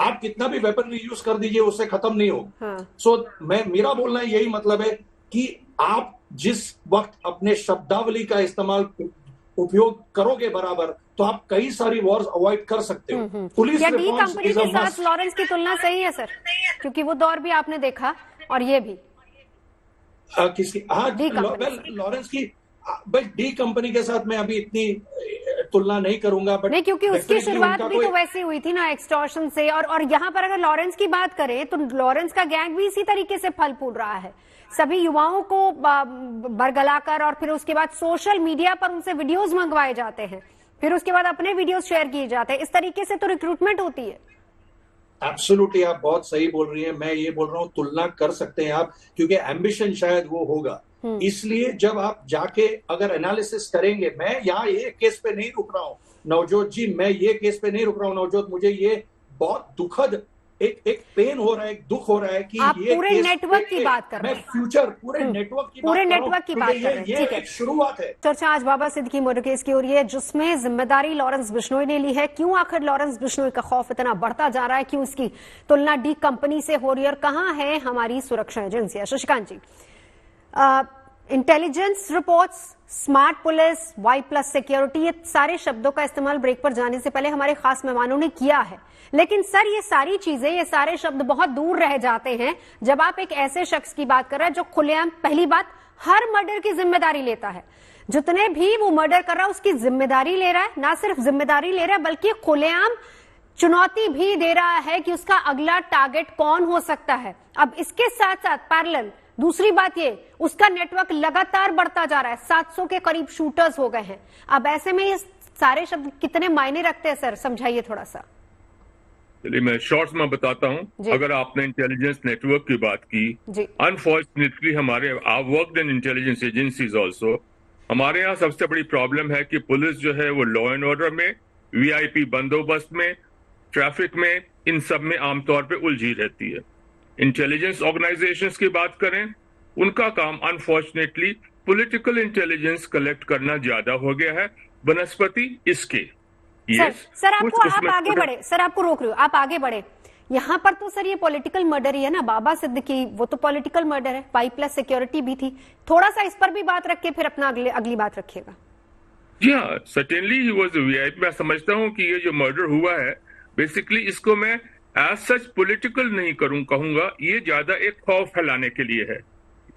आप कितना भी वेपनरी यूज कर दीजिए उससे खत्म नहीं होगी। सो मेरा बोलना यही मतलब है कि आप जिस वक्त अपने शब्दावली का इस्तेमाल उपयोग करोगे बराबर, तो आप कई सारी वॉर्स अवॉइड कर सकते हो। पुलिस डी कंपनी के साथ लॉरेंस की तुलना सही है सर, क्योंकि वो दौर भी आपने देखा और ये भी किसकी? लॉरेंस की डी कंपनी के साथ मैं अभी इतनी तुलना नहीं करूंगा, बट नहीं, क्योंकि उसकी शुरुआत भी तो वैसी हुई थी ना, एक्सटॉर्शन से। और यहाँ पर अगर लॉरेंस की बात करें तो लॉरेंस का गैंग भी इसी तरीके से फल फूल रहा है, सभी युवाओं को बरगलाकर, और फिर उसके बाद सोशल मीडिया पर उनसे वीडियोस मंगवाए जाते हैं, फिर उसके बाद अपने वीडियोस शेयर किए जाते हैं। इस तरीके से तो रिक्रूटमेंट होती है। एब्सोल्युटली, आप बहुत सही बोल रही हैं। मैं ये बोल रहा हूँ तुलना कर सकते हैं आप, क्योंकि एम्बिशन शायद वो होगा, इसलिए जब आप जाके अगर एनालिसिस करेंगे, मैं यहाँ ये केस पे नहीं रुक रहा हूँ नवजोत जी, मैं ये केस पे नहीं रुक रहा हूँ नवजोत, मुझे ये बहुत दुखद एक पेन हो रहा है, एक दुख हो रहा है कि आप ये पूरे नेटवर्क की बात कर रहे हैं, मैं फ्यूचर पूरे नेटवर्क की बात कर रहे हैं। ये एक शुरुआत है। चर्चा आज बाबा सिद्दीकी मर्डर केस की हो रही है, जिसमें जिम्मेदारी लॉरेंस बिश्नोई ने ली है। क्यों आखिर लॉरेंस बिश्नोई का खौफ इतना बढ़ता जा रहा है, क्यों इसकी तुलना डी कंपनी से हो रही है और कहां है हमारी सुरक्षा एजेंसियां? Shashikant ji, intelligence reports, smart police, Y+ security, ये सारे शब्दों का इस्तेमाल ब्रेक पर जाने से पहले हमारे खास मेहमानों ने किया है, लेकिन सर ये सारी चीजें, ये सारे शब्द बहुत दूर रह जाते हैं जब आप एक ऐसे शख्स की बात कर रहे हैं जो खुलेआम, पहली बात, हर मर्डर की जिम्मेदारी लेता है। जितने भी वो मर्डर कर रहा है उसकी जिम्मेदारी ले रहा है, ना सिर्फ जिम्मेदारी ले रहा है बल्कि खुलेआम चुनौती भी दे रहा है कि उसका अगला टारगेट कौन हो सकता है। अब इसके साथ साथ पैरेलल दूसरी बात ये, उसका नेटवर्क लगातार बढ़ता जा रहा है, 700 के करीब शूटर्स हो गए हैं। अब ऐसे में ये सारे शब्द कितने मायने रखते हैं सर, समझाइए थोड़ा सा। चलिए मैं शॉर्ट्स में बताता हूं। अगर आपने इंटेलिजेंस नेटवर्क की बात की, अनफॉर्चुनेटली हमारे worked in intelligence agencies also, हमारे यहाँ सबसे बड़ी प्रॉब्लम है कि पुलिस जो है वो लॉ एंड ऑर्डर में, VIP बंदोबस्त में, ट्रैफिक में, इन सब में आमतौर पे उलझी रहती है। इंटेलिजेंस ऑर्गेनाइजेशंस की बात करें, उनका काम अनफॉर्चुनेटली पॉलिटिकल इंटेलिजेंस कलेक्ट करना ज्यादा हो गया है बनस्पति इसके। सर आपको, आप आगे बढ़े, सर आपको रोक रही हूँ, आप आगे बढ़े। यहाँ पर तो सर ये पॉलिटिकल मर्डर ही है ना, बाबा सिद्दीकी वो तो पॉलिटिकल मर्डर है, Y+ सिक्योरिटी भी थी। थोड़ा सा इस पर भी बात रख के फिर अपना अगली बात रखिएगा। जी हाँ, सर्टेनली ही वाज VIP। मैं समझता हूँ कि ये जो मर्डर हुआ है, बेसिकली इसको मैं एज सच पॉलिटिकल नहीं कहूंगा, ये ज्यादा एक खौफ फैलाने के लिए है।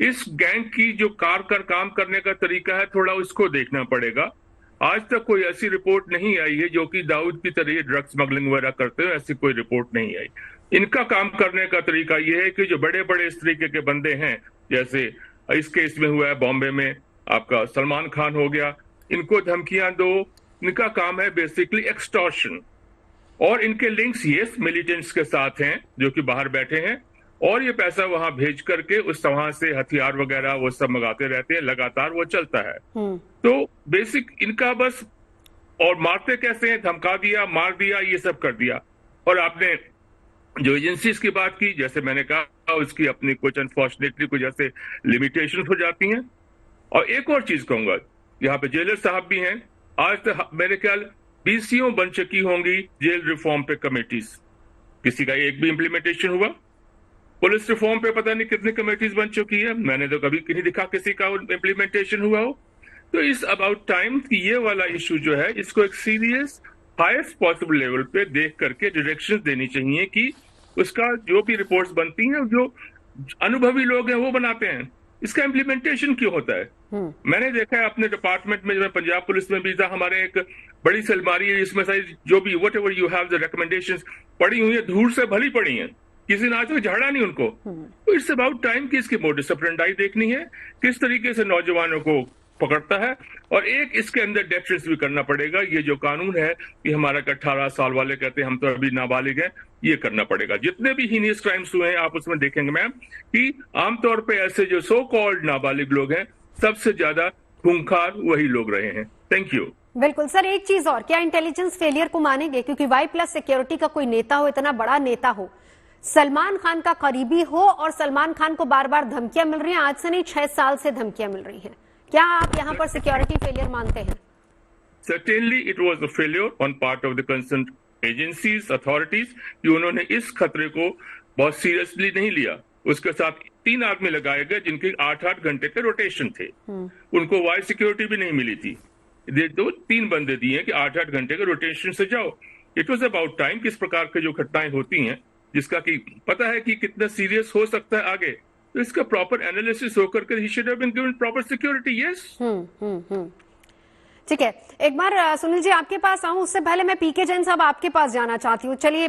इस गैंग की जो काम करने का तरीका है, थोड़ा उसको देखना पड़ेगा। आज तक कोई ऐसी रिपोर्ट नहीं आई है जो कि दाऊद की तरह ड्रग स्मगलिंग वगैरह करते हैं, ऐसी कोई रिपोर्ट नहीं आई। इनका काम करने का तरीका यह है कि जो बड़े बड़े इस तरीके के बंदे हैं, जैसे इस केस में हुआ है बॉम्बे में, आपका सलमान खान हो गया, इनको धमकियां दो। इनका काम है बेसिकली एक्सटॉर्शन, और इनके लिंक्स ये मिलिटेंट्स के साथ हैं जो कि बाहर बैठे हैं, और ये पैसा वहां भेज करके उस वहां से हथियार वगैरह वो सब मंगाते रहते हैं, लगातार वो चलता है। तो बेसिक इनका बस, और मारते कैसे हैं, धमका दिया, मार दिया, ये सब कर दिया। और आपने जो एजेंसीज की बात की, जैसे मैंने कहा, उसकी अपनी कुछ अनफॉर्चुनेटली कुछ जैसे लिमिटेशन हो जाती हैं। और एक और चीज कहूंगा, यहाँ पे जेलर साहब भी हैं, आज तक मेरे ख्याल 20 बन चुकी होंगी जेल रिफॉर्म पे कमेटीज, किसी का एक भी इम्प्लीमेंटेशन हुआ? पुलिस रिफॉर्म पे पता नहीं कितनी कमेटीज बन चुकी है, मैंने तो कभी नहीं दिखा किसी का इम्प्लीमेंटेशन हुआ हो। तो इस अबाउट टाइम कि ये वाला इशू जो है, इसको एक सीरियस हाईएस्ट पॉसिबल लेवल पे देख करके डायरेक्शंस देनी चाहिए कि उसका जो भी रिपोर्ट्स बनती हैं, जो अनुभवी लोग हैं वो बनाते हैं, इसका इम्प्लीमेंटेशन क्यों होता है? मैंने देखा है अपने डिपार्टमेंट में, जब मैं पंजाब पुलिस में भी था, हमारे एक बड़ी सी अलमारी है, इसमें सारी जो भी what ever you have the recommendations पड़ी हुई है, धूल से भली पड़ी हैं, किसी ने आज तक झाड़ा नहीं उनको। तो इट्स अबाउट टाइम कि इसकी मोडिस ऑपरेंडी देखनी है, किस तरीके से नौजवानों को पकड़ता है, और एक इसके अंदर डेफरेंस भी करना पड़ेगा। ये जो कानून है कि हमारा 18 साल वाले कहते हैं हम तो अभी नाबालिग हैं, ये करना पड़ेगा। जितने भी हीनियस क्राइम्स हुए हैं आप उसमें देखेंगे मैम कि आमतौर पे ऐसे जो सो कॉल्ड नाबालिग लोग हैं, सबसे ज्यादा खूंखार वही लोग रहे हैं। Thank you. बिल्कुल सर, एक चीज और, क्या इंटेलिजेंस फेलियर को मानेंगे? क्योंकि Y+ सिक्योरिटी का कोई नेता हो, इतना बड़ा नेता हो, सलमान खान का करीबी हो, और सलमान खान को बार बार धमकियां मिल रही हैं, आज से नहीं 6 साल से धमकियां मिल रही हैं, क्या आप यहाँ पर सिक्योरिटी फेलियर मानते हैं? Certainly it was a failure on part of the concerned agencies, authorities, कि उन्होंने इस खतरे को बहुत सीरियसली नहीं लिया। उसके साथ 3 आदमी लगाए गए जिनके 8-8 घंटे के रोटेशन थे, उनको वाई सिक्योरिटी भी नहीं मिली थी। 2-3 बंदे दिए कि 8-8 घंटे के रोटेशन से जाओ। इट वॉज अबाउट टाइम कि इस प्रकार के जो घटनाएं होती हैं, जिसका कि पता है कि कितना सीरियस हो सकता है आगे, तो इसका प्रॉपर एनालिसिस होकर के ही should have been given proper security. Yes. ठीक है, एक बार सुनील जी आपके पास आऊं, उससे पहले मैं पीके जैन साहब आपके पास जाना चाहती हूँ। चलिए,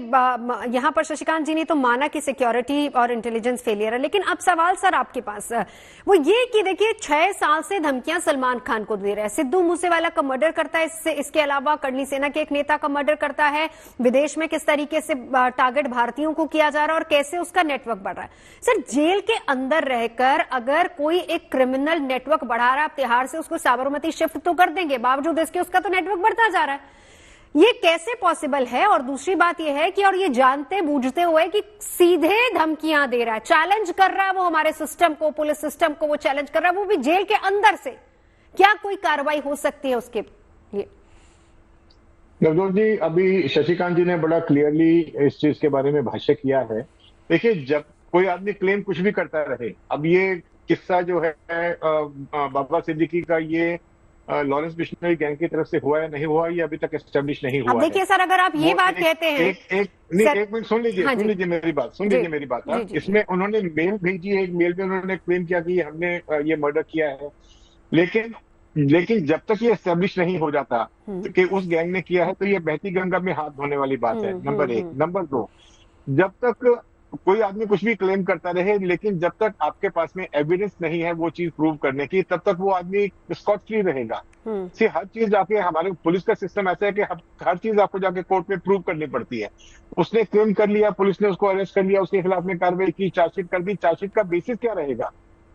यहाँ पर शशिकांत जी ने तो माना कि सिक्योरिटी और इंटेलिजेंस फेलियर है, लेकिन अब सवाल सर आपके पास वो ये कि देखिए 6 साल से धमकियां सलमान खान को दे रहे हैं। सिद्धू मूसेवाला का मर्डर करता है, इसके अलावा करनी सेना के एक नेता का मर्डर करता है, विदेश में किस तरीके से टारगेट भारतीयों को किया जा रहा है और कैसे उसका नेटवर्क बढ़ रहा है। सर, जेल के अंदर रहकर अगर कोई एक क्रिमिनल नेटवर्क बढ़ा रहा है, आप तिहाड़ से उसको साबरमती शिफ्ट तो कर देंगे, बावजूद इसके उसका तो नेटवर्क बढ़ता जा रहा है, ये कैसे पॉसिबल है? और दूसरी बात यह है कि और ये जानते बूझते हुए कि सीधे धमकियां दे रहा है, चैलेंज कर रहा है वो हमारे सिस्टम को, पुलिस सिस्टम को वो चैलेंज कर रहा है, वो भी जेल के अंदर से, क्या कोई कार्रवाई हो सकती है उसके लिए? नवजोत जी, अभी शशिकांत जी ने बड़ा क्लियरली इस चीज के बारे में भाष्य किया है। देखिए, जब कोई आदमी क्लेम कुछ भी करता रहे, अब ये किस्सा जो है बाबा सिद्दीकी का, ये लॉरेंस मिशनरी गैंग की तरफ से हुआ है नहीं हुआ, ये अभी तक एस्टेब्लिश नहीं हुआ। अब देखिए सर, अगर आप ये बात कहते हैं, एक मिनट सुन लीजिए, हाँ, सुन लीजिए मेरी बात, इसमें उन्होंने मेल भेजी है, एक मेल में उन्होंने क्लेम किया कि हमने ये मर्डर किया है, लेकिन जब तक ये एस्टेब्लिश नहीं हो जाता कि उस गैंग ने किया है, तो ये बहती गंगा में हाथ धोने वाली बात है, नंबर 1। नंबर 2, जब तक कोई आदमी कुछ भी क्लेम करता रहे, लेकिन जब तक आपके पास में एविडेंस नहीं है वो चीज प्रूव करने की, तब तक वो आदमी स्कॉट फ्री रहेगा। हर चीज जाके, हमारे पुलिस का सिस्टम ऐसा है कि हर चीज आपको जाके कोर्ट में प्रूव करनी पड़ती है। उसने क्लेम कर लिया, पुलिस ने उसको अरेस्ट कर लिया, उसके खिलाफ में कार्रवाई की, चार्जशीट कर दी, चार्जशीट का बेसिस क्या रहेगा?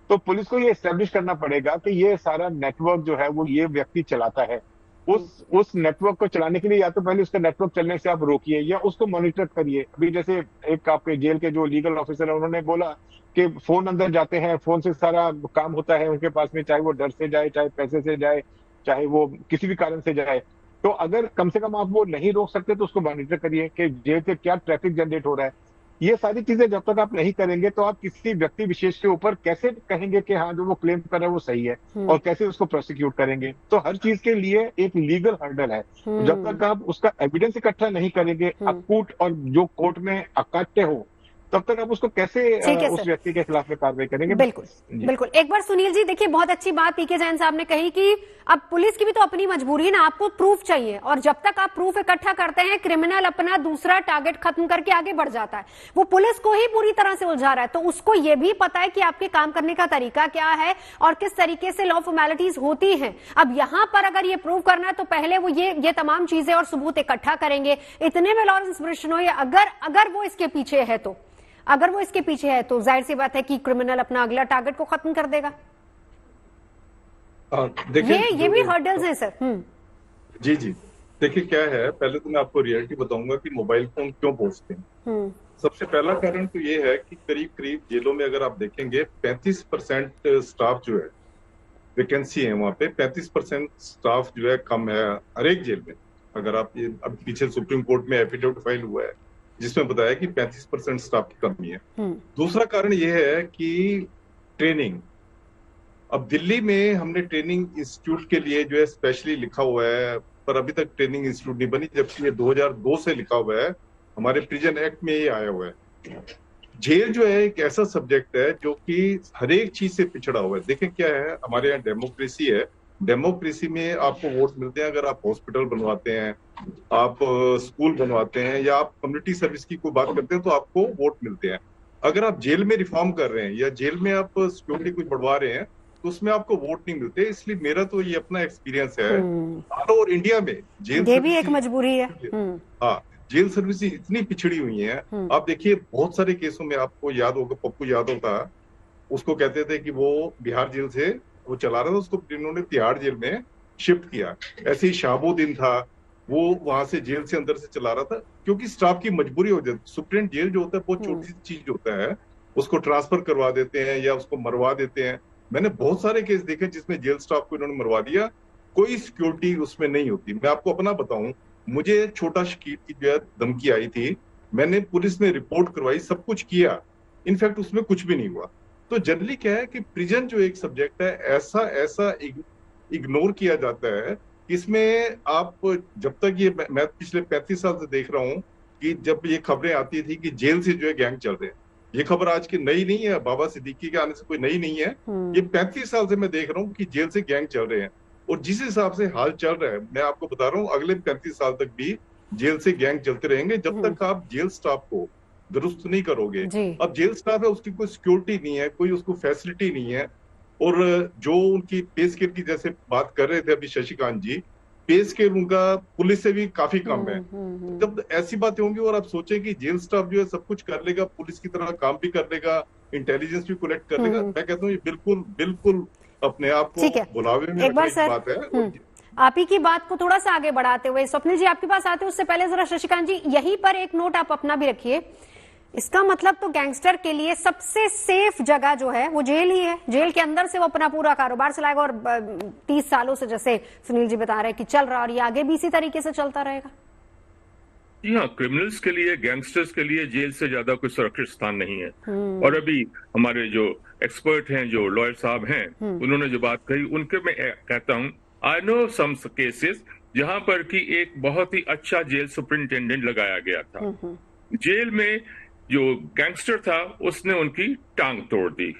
तो पुलिस को ये एस्टेब्लिश करना पड़ेगा कि ये सारा नेटवर्क जो है वो ये व्यक्ति चलाता है। उस नेटवर्क को चलाने के लिए या तो पहले उसका नेटवर्क चलने से आप रोकिए या उसको मॉनिटर करिए। अभी जैसे एक आपके जेल के जो लीगल ऑफिसर है, उन्होंने बोला कि फोन अंदर जाते हैं, फोन से सारा काम होता है उनके पास में, चाहे वो डर से जाए, चाहे पैसे से जाए, चाहे वो किसी भी कारण से जाए। तो अगर कम से कम आप वो नहीं रोक सकते तो उसको मॉनिटर करिए कि जेल से क्या ट्रैफिक जनरेट हो रहा है। ये सारी चीजें जब तक आप नहीं करेंगे तो आप किसी व्यक्ति विशेष के ऊपर कैसे कहेंगे कि हाँ जो वो क्लेम कर रहा है वो सही है, और कैसे उसको प्रोसिक्यूट करेंगे? तो हर चीज के लिए एक लीगल हर्डल है। जब तक आप उसका एविडेंस इकट्ठा नहीं करेंगे, अकूट और जो कोर्ट में अकाट्य हो, तब तक आप उसको कैसे उस व्यक्ति के खिलाफ में कार्रवाई करेंगे? बिल्कुल बिल्कुल। एक बार सुनील जी, देखिए बहुत अच्छी बात पीके जैन साहब ने कही कि अब पुलिस की भी तो अपनी मजबूरी है ना, आपको प्रूफ चाहिए, और जब तक आप प्रूफ इकट्ठा करते हैं, क्रिमिनल अपना दूसरा टारगेट खत्म करके आगे बढ़ जाता है। वो पुलिस को ही पूरी तरह से उलझा रहा है, तो उसको ये भी पता है कि आपके काम करने का तरीका क्या है और किस तरीके से लॉ फॉर्मेलिटीज होती हैं। अब यहां पर अगर ये प्रूव करना है तो पहले वो ये तमाम चीजें और सबूत इकट्ठा करेंगे। इतने में लॉरेंस बिश्नोई अगर वो इसके पीछे है तो, अगर वो इसके पीछे है तो जाहिर सी बात है कि क्रिमिनल अपना अगला टारगेट को खत्म कर देगा। ये भी हर्डल्स हैं सर। जी जी, देखिए क्या है, पहले तो मैं आपको रियलिटी बताऊंगा कि मोबाइल फोन क्यों पहुंचते हैं। सबसे पहला कारण तो ये है कि करीब करीब जेलों में अगर आप देखेंगे 35% स्टाफ जो है, वैकेंसी है वहां पे, 35% स्टाफ जो है कम है हर एक जेल में। अगर आप ये अब पीछे सुप्रीम कोर्ट में एफिडेविट फाइल हुआ है जिसमें बताया कि 35% स्टाफ की कमी है। दूसरा कारण यह है कि ट्रेनिंग, अब दिल्ली में हमने ट्रेनिंग इंस्टीट्यूट के लिए जो है स्पेशली लिखा हुआ है, पर अभी तक ट्रेनिंग इंस्टीट्यूट नहीं बनी, जबकि ये 2002 से लिखा हुआ है, हमारे प्रिजन एक्ट में ये आया हुआ है। जेल जो है एक ऐसा सब्जेक्ट है जो कि हर एक चीज से पिछड़ा हुआ है। देखें क्या है, हमारे यहाँ डेमोक्रेसी है, डेमोक्रेसी में आपको वोट मिलते हैं अगर आप हॉस्पिटल बनवाते हैं, आप स्कूल बनवाते हैं, या आप कम्युनिटी सर्विस की कोई बात करते हैं तो आपको वोट मिलते हैं। अगर आप जेल में रिफॉर्म कर रहे हैं या जेल में आप सिक्योरिटी कुछ बढ़वा रहे हैं तो उसमें आपको वोट नहीं मिलते। इसलिए मेरा तो ये अपना एक्सपीरियंस है, ऑल ओवर इंडिया में जेल ये भी एक मजबूरी है। हाँ, जेल सर्विस इतनी पिछड़ी हुई है। आप देखिए बहुत सारे केसों में, आपको याद होगा, पप्पू यादव था, उसको कहते थे कि वो बिहार जेल से वो चला रहा था, उसको इन्होंने तिहाड़ जेल में शिफ्ट किया। ऐसे ही शाहबुद्दीन था, वो वहां से जेल से अंदर से चला रहा था, क्योंकि स्टाफ की मजबूरी हो जाती। सुप्रीम जेल जो होता है बहुत छोटी सी चीज होता है, उसको ट्रांसफर करवा देते हैं या उसको मरवा देते हैं। मैंने बहुत सारे केस देखे जिसमें जेल स्टाफ को इन्होंने मरवा दिया, कोई सिक्योरिटी उसमें नहीं होती। मैं आपको अपना बताऊं, मुझे छोटा शकील की जो है धमकी आई थी, मैंने पुलिस में रिपोर्ट करवाई, सब कुछ किया, इनफैक्ट उसमें कुछ भी नहीं हुआ। तो जनरली क्या है कि प्रिजन जो एक सब्जेक्ट है, ऐसा इग्नोर किया जाता है। इसमें आप जब तक ये, मैं पिछले 35 साल से देख रहा हूँ कि जब ये खबरें आती थी कि जेल से जो है गैंग चल रहे हैं, ये खबर आज की नई नहीं है, बाबा सिद्दीकी के आने से कोई नई नहीं है। ये 35 साल से मैं देख रहा हूँ कि जेल से गैंग चल रहे हैं। और जिस हिसाब से हाल चल रहा है, मैं आपको बता रहा हूँ अगले 35 साल तक भी जेल से गैंग चलते रहेंगे जब तक आप जेल स्टाफ को दुरुस्त नहीं करोगे। अब जेल स्टाफ है, उसकी कोई सिक्योरिटी नहीं है, कोई उसको फैसिलिटी नहीं है, और जो उनकी पे स्केल की जैसे बात कर रहे थे अभी शशिकांत जी, पे स्केल उनका पुलिस से भी काफी कम है। जब ऐसी बातें होंगी और आप सोचें कि जेल स्टाफ जो है सब कुछ कर लेगा, पुलिस की तरह काम भी कर लेगा, इंटेलिजेंस भी कलेक्ट कर लेगा, मैं कहता हूँ ये बिल्कुल बिल्कुल अपने आप को बुलावे में एक बार सर बात है। आप ही की बात को थोड़ा सा आगे बढ़ाते हुए स्वप्निल जी आपके पास आते हैं, उससे पहले जरा शशिकांत जी यहीं पर एक नोट आप अपना भी रखिए। इसका मतलब तो गैंगस्टर के लिए सबसे सेफ जगह जो है वो जेल ही है। जेल के अंदर से वो अपना पूरा कारोबार चलाएगा और 30 सालों से जैसे सुनील जी बता रहे हैं कि चल रहा, और ये आगे भी इसी तरीके से चलता रहेगा। जी हाँ, क्रिमिनल्स के लिए, गैंगस्टर्स के लिए जेल से ज्यादा कोई सुरक्षित स्थान नहीं है। और अभी हमारे जो एक्सपर्ट हैं, जो लॉयर साहब हैं, उन्होंने जो बात कही उनके मैं कहता हूँ, आई नो सम केसेस जहां पर कि एक बहुत ही अच्छा जेल सुपरिंटेंडेंट लगाया गया था। जेल में जो गैंगस्टर था उसने उनकी टांग तोड़ दी,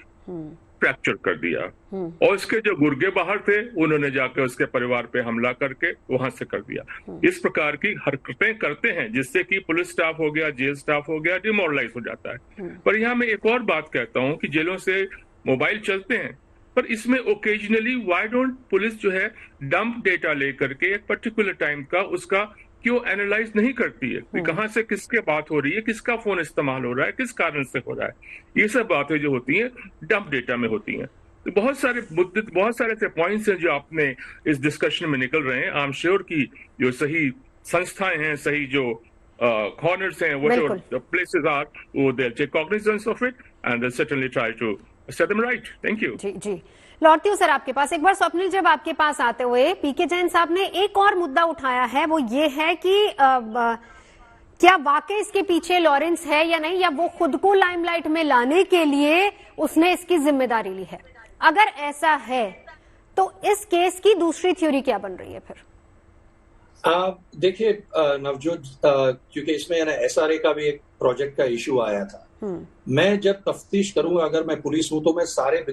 फ्रैक्चर कर दिया, और उसके जो गुर्गे बाहर थे उन्होंने जाकर उसके परिवार पे हमला करके वहां से कर दिया। इस प्रकार की हरकतें करते हैं जिससे कि पुलिस स्टाफ हो गया, जेल स्टाफ हो गया, डिमोरलाइज हो जाता है। पर यहाँ मैं एक और बात कहता हूँ कि जेलों से मोबाइल चलते हैं, पर इसमें ओकेजनली व्हाई डोंट पुलिस जो है डंप डेटा लेकर के एक पर्टिकुलर टाइम का उसका क्यों एनालाइज नहीं करती है कि कहां से किसके बात हो रही है, किसका फोन इस्तेमाल हो रहा है, किस कारण से हो रहा है। ये सब बातें जो होती हैं डंप डेटा में होती हैं। तो बहुत सारे मुद्दे, बहुत सारे ऐसे पॉइंट्स हैं जो आपने इस डिस्कशन में निकल रहे हैं। आई एम श्योर कि जो सही संस्थाएं हैं, सही जो कॉर्नर्स हैं, व्हाटएवर द प्लेसेस आर, वो they will take cognizance of it and they certainly try to set them right. Thank you. जी जी, लौटती हूँ सर आपके पास। एक बार स्वप्निल, जब आपके पास आते हुए पीके जैन साहब ने एक और मुद्दा उठाया है, वो ये है कि क्या वाकई इसके पीछे लॉरेंस है या नहीं, या वो खुद को लाइमलाइट में लाने के लिए उसने इसकी जिम्मेदारी ली है। अगर ऐसा है तो इस केस की दूसरी थ्योरी क्या बन रही है फिर? देखिए नवजोत, क्योंकि इसमें ना एसआरए का भी एक प्रोजेक्ट का इश्यू आया था। मैं जब तफ्तीश करूंगा, अगर मैं पुलिस हूं तो मैं सारे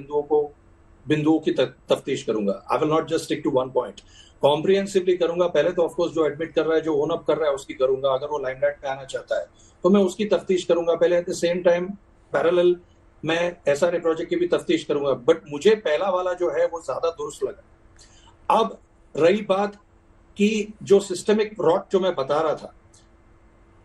बिंदुओं की तफ्तीश करूंगा। I will not just stick to one point, comprehensively करूंगा। पहले तो ऑफकोर्स जो एडमिट कर रहा है, जो ओन अप कर रहा है, उसकी करूंगा। अगर वो लाइमलाइट में आना चाहता है तो मैं उसकी तफ्तीश करूंगा पहले। At the same time parallel मैं एसआरए प्रोजेक्ट की भी तफ्तीश करूंगा। बट मुझे पहला वाला जो है वो ज्यादा दुरुस्त लगा। अब रही बात कि जो सिस्टमिक रॉट जो मैं बता रहा था,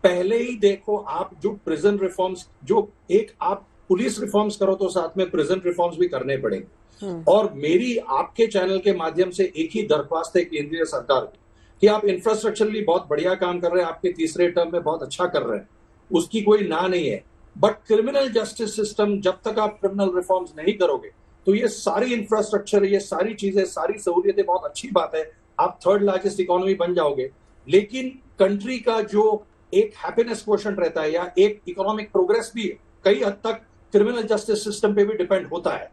पहले ही देखो आप जो प्रिजन रिफॉर्म्स, जो एक आप पुलिस रिफॉर्म्स करो तो साथ में प्रिजन रिफॉर्म्स भी करने पड़ेंगे। और मेरी आपके चैनल के माध्यम से एक ही दरख्वास्त है केंद्रीय सरकार को कि आप इंफ्रास्ट्रक्चरली बहुत बढ़िया काम कर रहे हैं, आपके तीसरे टर्म में बहुत अच्छा कर रहे हैं, उसकी कोई ना नहीं है। बट क्रिमिनल जस्टिस सिस्टम, जब तक आप क्रिमिनल रिफॉर्म्स नहीं करोगे तो ये सारी इंफ्रास्ट्रक्चर, ये सारी चीजें, सारी सहूलियतें बहुत अच्छी बात है, आप थर्ड लार्जेस्ट इकोनॉमी बन जाओगे, लेकिन कंट्री का जो एक हैप्पीनेस क्वोशेंट रहता है या एक इकोनॉमिक प्रोग्रेस भी कई हद तक क्रिमिनल जस्टिस सिस्टम पे भी डिपेंड होता है।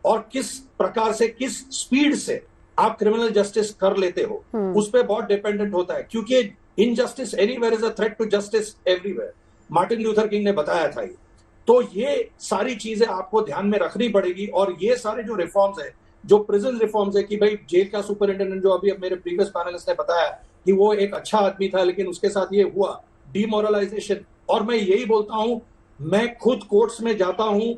और किस प्रकार से, किस स्पीड से आप क्रिमिनल जस्टिस कर लेते हो, उस पर बहुत डिपेंडेंट होता है। क्योंकि injustice anywhere is a threat to justice everywhere, Martin Luther King ने बताया था ये। तो ये सारी चीजें आपको ध्यान में रखनी पड़ेगी। और ये सारे जो रिफॉर्म्स है, जो प्रिजन रिफॉर्म्स है, कि भाई जेल का सुपरिटेंडेंट, जो अभी मेरे प्रीवियस पैनलिस्ट ने बताया कि वो एक अच्छा आदमी था, लेकिन उसके साथ ये हुआ डिमोरलाइजेशन। और मैं यही बोलता हूं, मैं खुद कोर्ट्स में जाता हूं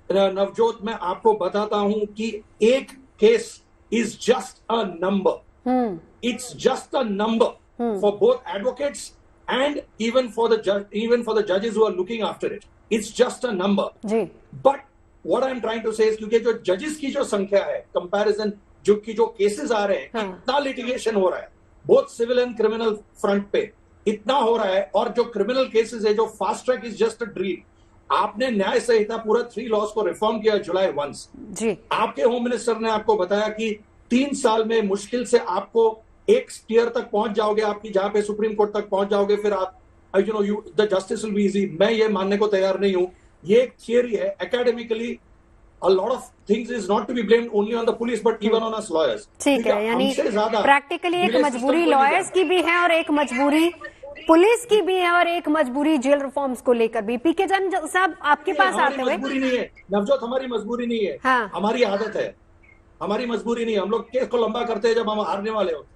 नवजोत, मैं आपको बताता हूं कि एक case is just a number, it's just a number for both advocates and even for the जजेस who are looking after it, it's just a number. But what I am trying to say is, क्योंकि जो जजेस की जो संख्या है, कंपैरिजन जो केसेस आ रहे हैं, इतना लिटिगेशन हो रहा है both civil and criminal front पे, इतना हो रहा है। और जो क्रिमिनल केसेस है, जो fast track is just a dream. आपने न्याय संहिता पूरा 3 लॉज को रिफॉर्म किया जुलाई 1 जी। आपके होम मिनिस्टर ने आपको बताया कि 3 साल में मुश्किल से आपको एक टियर तक पहुंच जाओगे, आपकी जहां पे सुप्रीम कोर्ट तक पहुंच जाओगे, फिर आप the justice will be easy. मैं ये मानने को तैयार नहीं हूं। ये एक थियरी है। Academically a lot of things is not to be blamed only on the police but even on us lawyers। ठीक है, यानी प्रैक्टिकली एक मजबूरी लॉयर्स की भी है और एक मजबूरी पुलिस की भी है और एक मजबूरी जेल रिफॉर्म्स को लेकर भी। पीके जैन साहब आपके पास आते हुए, मजबूरी नहीं है नवजोत, हमारी मजबूरी नहीं है, हाँ। हमारी आदत है। हमारी मजबूरी नहीं, हम लोग केस को लंबा करते हैं जब हम हारने वाले होते हैं।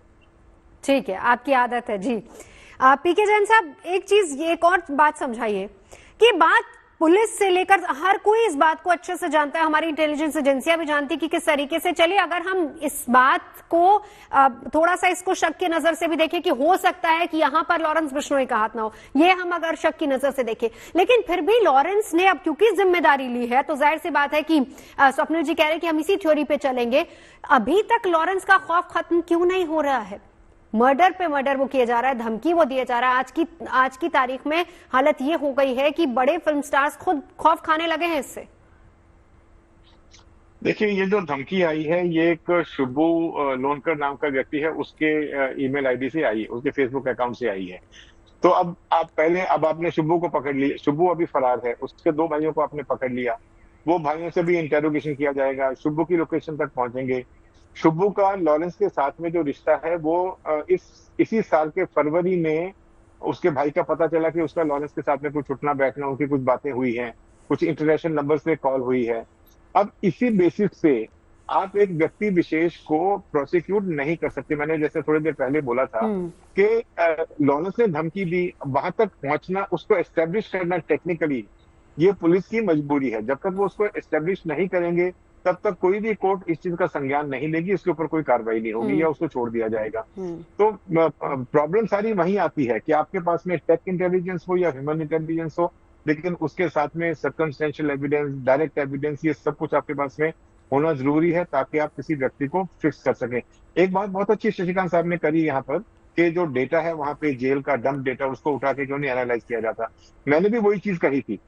ठीक है, आपकी आदत है जी। पीके जैन साहब, एक चीज, एक और बात समझाइए कि बात पुलिस से लेकर हर कोई इस बात को अच्छे से जानता है, हमारी इंटेलिजेंस एजेंसियां भी जानती कि किस तरीके से चलिए, अगर हम इस बात को थोड़ा सा इसको शक की नजर से भी देखें कि हो सकता है कि यहां पर लॉरेंस बिश्नोई का हाथ ना हो, ये हम अगर शक की नजर से देखें, लेकिन फिर भी लॉरेंस ने अब क्योंकि जिम्मेदारी ली है तो जाहिर सी बात है कि स्वप्निल जी कह रहे हैं कि हम इसी थ्योरी पे चलेंगे। अभी तक लॉरेंस का खौफ खत्म क्यों नहीं हो रहा है? मर्डर पे मर्डर वो किया जा रहा है, धमकी वो दिया जा रहा है। आज की तारीख में हालत ये हो गई है कि बड़े फिल्म स्टार्स खुद खौफ खाने लगे हैं इससे। देखिए, ये जो धमकी आई है ये एक शुभू लोनकर नाम का व्यक्ति है, उसके ईमेल आईडी से आई है, उसके फेसबुक अकाउंट से आई है। तो अब आपने शुभू को पकड़ लिया, शुभू अभी फरार है, उसके 2 भाइयों को आपने पकड़ लिया, वो भाइयों से भी इंटेरोगेशन किया जाएगा, शुभू की लोकेशन तक पहुंचेंगे। शुभू का लॉरेंस के साथ में जो रिश्ता है वो इसी साल के फरवरी में उसके भाई का पता चला कि उसका लॉरेंस के साथ में कुछ उठना बैठना, उनकी कुछ बातें हुई हैं, कुछ इंटरनेशनल नंबर से कॉल हुई है। अब इसी बेसिस से आप एक व्यक्ति विशेष को प्रोसिक्यूट नहीं कर सकते। मैंने जैसे थोड़ी देर पहले बोला था कि लॉरेंस ने धमकी दी, वहां तक पहुंचना, उसको एस्टेब्लिश करना टेक्निकली ये पुलिस की मजबूरी है। जब तक वो उसको एस्टेब्लिश नहीं करेंगे तब तक कोई भी कोर्ट इस चीज का संज्ञान नहीं लेगी, इसके ऊपर कोई कार्रवाई नहीं होगी या उसको छोड़ दिया जाएगा। तो प्रॉब्लम सारी वहीं आती है कि आपके पास में टेक इंटेलिजेंस हो या ह्यूमन इंटेलिजेंस हो, लेकिन उसके साथ में सर्कमस्टेंशियल एविडेंस, डायरेक्ट एविडेंस, ये सब कुछ आपके पास में होना जरूरी है ताकि आप किसी व्यक्ति को फिक्स कर सकें। एक बात बहुत अच्छी शशिकांत साहब ने करी यहाँ पर कि जो डेटा है वहां पे जेल का डंप डेटा, उसको उठा के क्यों नहीं एनालाइज किया जाता। मैंने भी वही चीज कही थी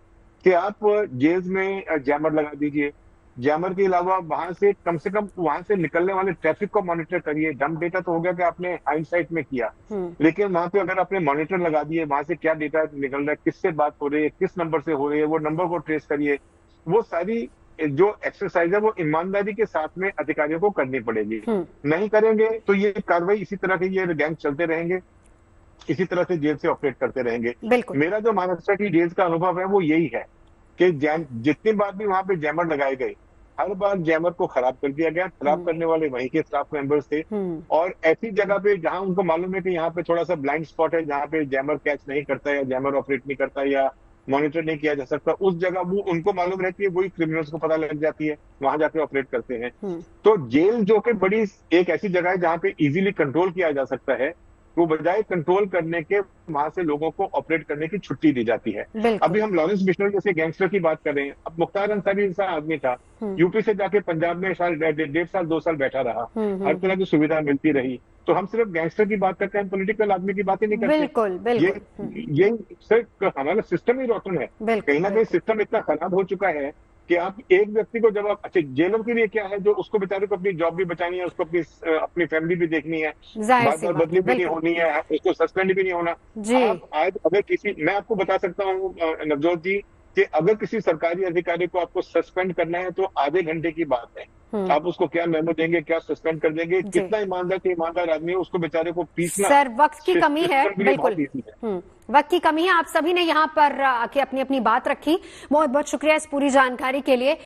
कि आप जेल में जैमर लगा दीजिए, जैमर के अलावा वहां से कम वहां से निकलने वाले ट्रैफिक को मॉनिटर करिए। डंप डेटा तो हो गया कि आपने हाइंडसाइट में किया, लेकिन वहां पे अगर आपने मॉनिटर लगा दिए, वहां से क्या डेटा निकल रहा है, किससे बात हो रही है, किस नंबर से हो रही है, वो नंबर को ट्रेस करिए। वो सारी जो एक्सरसाइज है वो ईमानदारी के साथ में अधिकारियों को करनी पड़ेगी। नहीं करेंगे तो ये कार्रवाई इसी तरह के ये गैंग चलते रहेंगे, इसी तरह से जेल से ऑपरेट करते रहेंगे। मेरा जो महाराष्ट्र की जेल का अनुभव है वो यही है कि जितनी बार भी वहां पे जैमर लगाए गए, हर बार जैमर को खराब कर दिया गया। खराब करने वाले वहीं के स्टाफ मेंबर्स थे, और ऐसी जगह पे जहां उनको मालूम है कि यहाँ पे थोड़ा सा ब्लाइंड स्पॉट है, जहाँ पे जैमर कैच नहीं करता या जैमर ऑपरेट नहीं करता या मॉनिटर नहीं किया जा सकता, उस जगह वो उनको मालूम रहती है, वही क्रिमिनल्स को पता लग जाती है, वहां जाके ऑपरेट करते हैं। तो जेल जो कि बड़ी एक ऐसी जगह है जहाँ पे इजीली कंट्रोल किया जा सकता है, वो बजाय कंट्रोल करने के वहां से लोगों को ऑपरेट करने की छुट्टी दी जाती है। अभी हम लॉरेंस बिश्नोई जैसे गैंगस्टर की बात कर रहे हैं, अब मुख्तार अंसारी जैसा आदमी था, यूपी से जाके पंजाब में 1.5 साल 2 साल बैठा रहा, हर तरह की सुविधा मिलती रही। तो हम सिर्फ गैंगस्टर की बात करते हैं, पोलिटिकल आदमी की बात ही नहीं करते। ये सिर्फ हमारा सिस्टम ही रोटन है। कहीं ना कहीं सिस्टम इतना खराब हो चुका है कि आप एक व्यक्ति को जब आप अच्छा, जेलों के लिए क्या है, जो उसको बेचारे को अपनी जॉब भी बचानी है, उसको अपनी फैमिली भी देखनी है, बार बदली भी नहीं होनी है, उसको सस्पेंड भी नहीं होना। आप आज अगर मैं आपको बता सकता हूँ नवजोत जी कि अगर किसी सरकारी अधिकारी को आपको सस्पेंड करना है तो आधे घंटे की बात है। आप उसको क्या मेमो देंगे, क्या सस्पेंड कर देंगे, कितना ईमानदार आदमी है, उसको बेचारे को पीसना। सर, वक्त की कमी है, बिल्कुल वक्त की कमी है। आप सभी ने यहाँ पर आके अपनी अपनी बात रखी, बहुत बहुत शुक्रिया इस पूरी जानकारी के लिए।